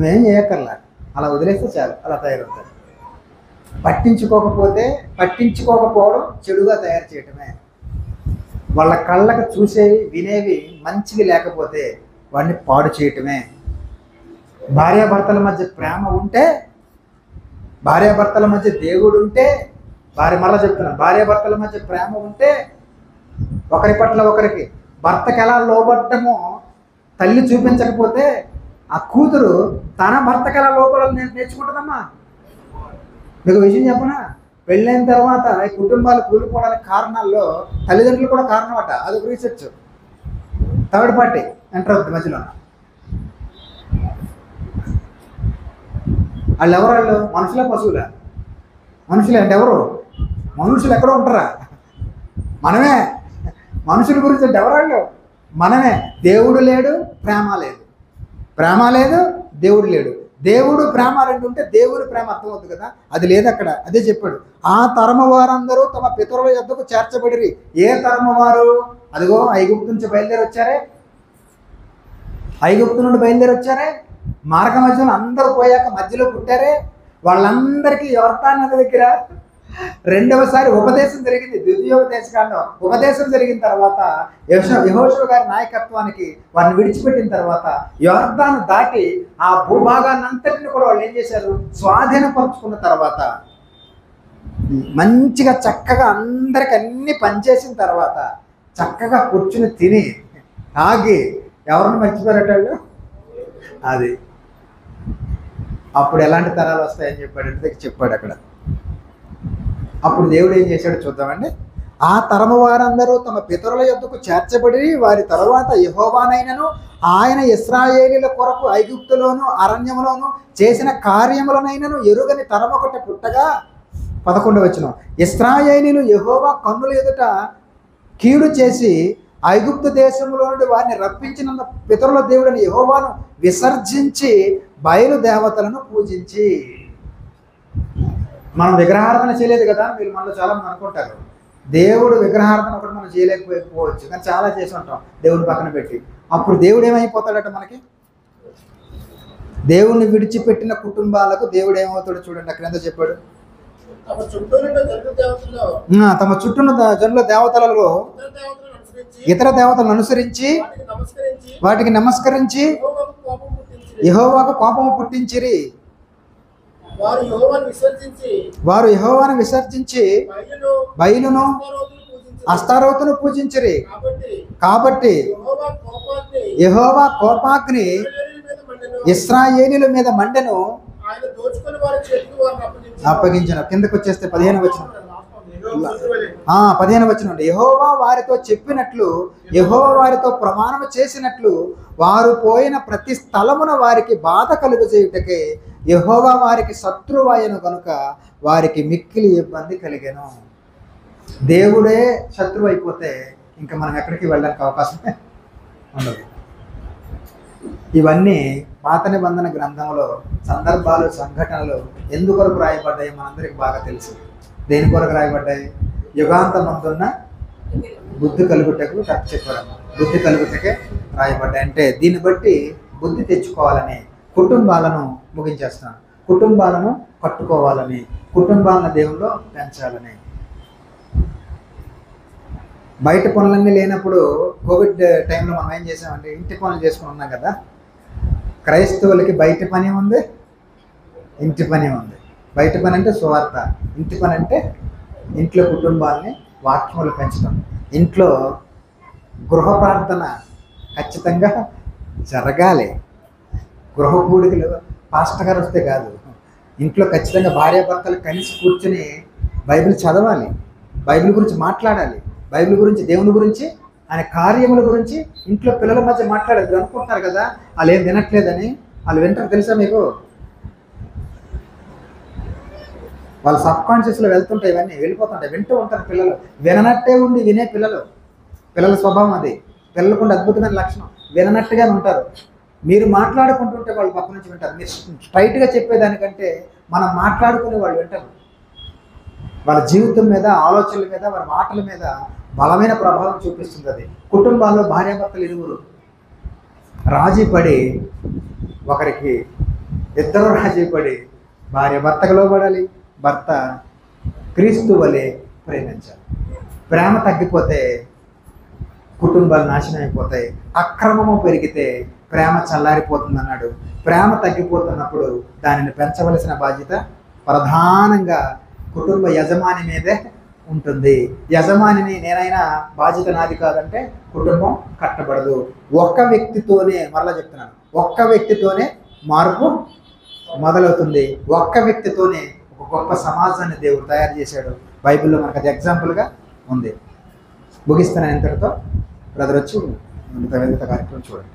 మేమేం చేయక్కర్లా, అలా వదిలేస్తే చాలు, అలా తయారవుతారు. పట్టించుకోకపోవడం చెడుగా తయారు చేయటమే. వాళ్ళ కళ్ళకు చూసేవి వినేవి మంచివి లేకపోతే వాడిని పాడు చేయటమే. భార్యాభర్తల మధ్య ప్రేమ ఉంటే, భార్యాభర్తల మధ్య దేవుడు ఉంటే, భార్యాభర్తల మధ్య ప్రేమ ఉంటే, ఒకరి పట్ల ఒకరికి భర్తకి ఎలా లోబడ్డమో తల్లి చూపించకపోతే ఆ కూతురు తన భర్తకి ఎలా లోబడాలని నేర్చుకుంటుందమ్మా. మీకు విషయం చెప్పనా? పెళ్ళైన తర్వాత ఈ కుటుంబాలు కూలిపోవడానికి కారణాల్లో తల్లిదండ్రులు కూడా కారణం అట. అదొక రీసెర్చ్, థర్డ్ పార్టీ ఎంటర్ అవుతుంది మధ్యలో. వాళ్ళు ఎవరు? వాళ్ళు మనుషులే పశువులే? మనుషులే అంటే ఎవరు? మనుషులు ఎక్కడో ఉంటారా? మనమే. మనుషుల గురించి అంటే ఎవరు? వాళ్ళు మనమే. దేవుడు లేడు, ప్రేమ లేదు, దేవుడు లేడు. దేవుడు ప్రేమ రెండు ఉంటే దేవుని ప్రేమ అర్థమవుతుంది కదా, అది లేదు అక్కడ. అదే చెప్పాడు, ఆ తరము వారందరూ తమ పితరుల యొద్దకు చేర్చబడిరి. ఏ తరము వారు? అదిగో ఐగుప్తు నుంచి బయలుదేరి వచ్చారే, మార్గ మధ్యలో అందరూ పోయాక మధ్యలో పుట్టారే, వాళ్ళందరికీ యొర్దాను నది దగ్గర రెండవసారి ఉపదేశం జరిగింది. ద్వితీయోపదేశకాండం ఉపదేశం జరిగిన తర్వాత యెహోషువ గారి నాయకత్వానికి వారిని విడిచిపెట్టిన తర్వాత యొర్దాను దాటి ఆ భూభాగాన్ని అంతటిని కూడా వాళ్ళు ఏం చేశారు? స్వాధీనపరుచుకున్న తర్వాత మంచిగా చక్కగా అందరికి అన్ని పనిచేసిన తర్వాత చక్కగా కూర్చుని తిని తాగి ఎవరిని మర్చిపోయేటోళ్ళు? అది అప్పుడు ఎలాంటి తరాలు వస్తాయని చెప్పాడు అక్కడ. అప్పుడు దేవుడు ఏం చేశాడో చూద్దామండి. ఆ తరము వారందరూ తమ పితరుల యొద్దకు చేర్చబడి వారి తరువాత యెహోవానైనను ఆయన ఇశ్రాయేలీయుల కొరకు ఐగుప్తులోను అరణ్యములోను చేసిన కార్యములనైనను ఎరుగని తరం ఒకటి పుట్టగా 11వ వచనం, ఇశ్రాయేలీయులు యెహోవా కన్నుల ఎదుట కీడు చేసి ఐగుప్తు దేశంలో నుండి వారిని రప్పించిన పితరుల దేవుడిని యెహోవాను విసర్జించి బయలు దేవతలను పూజించి. మనం విగ్రహారాధన చేయలేదు కదా, మీరు మనలో చాలా మంది అనుకుంటారు. దేవుడు విగ్రహారాధన ఒకటి మనం చేయలేకపోవచ్చు, కానీ చాలా చేసి ఉంటాం దేవుడు పక్కన పెట్టి. అప్పుడు దేవుడు ఏమైపోతాడట మనకి? దేవుణ్ణి విడిచిపెట్టిన కుటుంబాలకు దేవుడు ఏమవుతాడు చూడండి, అక్కడ ఎంత చెప్పాడు. తమ చుట్టూ జనుల దేవతలలో ఇతర దేవతలను అనుసరించి వాటికి నమస్కరించి యెహోవాకు కోపము పుట్టించిరి. వారు యెహోవాను విసర్జించి బయలును అస్తారోతును పూజించిరి. కాబట్టి యెహోవా కోపాగ్ని ఇశ్రాయేలీయుల మీద మండెను, అప్పగించిన. కిందకు వచ్చేస్తే 15వ వచనం. 15వ వచనం. యెహోవా వారితో చెప్పినట్లు, యెహోవా వారితో ప్రమాణం చేసినట్లు వారు పోయిన ప్రతి స్థలమున వారికి బాధ కలుగజేయుటకే యెహోవా వారికి శత్రువాయను కనుక వారికి మిక్కిలి ఇబ్బంది కలిగెను. దేవుడే శత్రువు అయిపోతే ఇంకా మనం ఎక్కడికి వెళ్ళడానికి అవకాశమే ఉండదు. ఇవన్నీ పాత నిబంధన గ్రంథంలో సందర్భాలు, సంఘటనలు ఎందుకొరకు రాయబడ్డాయి మనందరికి బాగా తెలుసు. దేని కొరకు రాయబడ్డాయి? యుగాంతమందున్న బుద్ధి కలుగుటకు కరెక్ట్ చెప్పారమ్మ. బుద్ధి కలుగుటకే రాయబడ్డాయి. అంటే దీన్ని బట్టి బుద్ధి తెచ్చుకోవాలని, కుటుంబాలను ముగించేస్తాను, కుటుంబాలను కట్టుకోవాలని, కుటుంబాలను దేవుల్లో పెంచాలని. బయట పనులన్నీ లేనప్పుడు కోవిడ్ టైంలో మనం ఏం చేసామంటే ఇంటి పనులు చేసుకుని ఉన్నాం కదా. క్రైస్తవులకి బయట పని ఉంది, ఇంటి పని ఉంది. బయట పని అంటే సువార్త, ఇంటి పని అంటే ఇంట్లో కుటుంబాలని వాక్యములు పెంచడం. ఇంట్లో గృహ ప్రార్థన ఖచ్చితంగా జరగాలి. గృహ కూడికలు పాస్టర్ గారు వస్తే కాదు, ఇంట్లో ఖచ్చితంగా భార్యాభర్తలు కలిసి కూర్చొని బైబిల్ చదవాలి, బైబిల్ గురించి మాట్లాడాలి, బైబిల్ గురించి, దేవుని గురించి, ఆయన కార్యముల గురించి ఇంట్లో పిల్లల మధ్య మాట్లాడాలి. మీరు అనుకుంటున్నారు కదా వాళ్ళు ఏం వినట్లేదని, వాళ్ళు వింటారు తెలుసా మీకు? వాళ్ళ సబ్కాన్షియస్లో వెళ్తుంటాయి, ఇవన్నీ వెళ్ళిపోతుంటాయి, వింటూ ఉంటారు పిల్లలు. విననట్టే ఉండి వినే పిల్లల స్వభావం అది. పిల్లలకుండా అద్భుతమైన లక్షణం, విననట్టుగానే ఉంటారు. మీరు మాట్లాడుకుంటుంటే వాళ్ళు పక్క నుంచి వింటారు. మీరు స్ట్రైట్గా చెప్పేదానికంటే మనం మాట్లాడుకునే వాళ్ళు వింటారు. వాళ్ళ జీవితం మీద, ఆలోచనల మీద, వారి మాటల మీద బలమైన ప్రభావం చూపిస్తుంది అది. కుటుంబాల్లో భార్యాభర్తలు ఇరువురు రాజీ పడి, ఒకరికి ఇద్దరు రాజీ పడి, భార్య భర్తకు లోబడాలి, భర్త క్రీస్తు వలె ప్రేమించాలి. ప్రేమ తగ్గిపోతే కుటుంబాలు నాశనం అయిపోతాయి. అక్రమము పెరిగితే ప్రేమ చల్లారిపోతుంది అన్నాడు. ప్రేమ తగ్గిపోతున్నప్పుడు దానిని పెంచవలసిన బాధ్యత ప్రధానంగా కుటుంబ యజమాని మీదే ఉంటుంది. యజమానిని నేనైనా బాధ్యత నాది కాదంటే కుటుంబం కట్టబడదు. ఒక్క వ్యక్తితోనే, మరలా చెప్తున్నాను, ఒక్క వ్యక్తితోనే మార్పు మొదలవుతుంది. ఒక్క వ్యక్తితోనే ఒక గొప్ప సమాజాన్ని దేవుడు తయారు చేశాడు. బైబిల్లో మనకు అది ఎగ్జాంపుల్గా ఉంది. ముగిస్తున్నాను ఇంతటితో. బ్రదర్ వచ్చి మిగతా కార్యక్రమం చూడండి.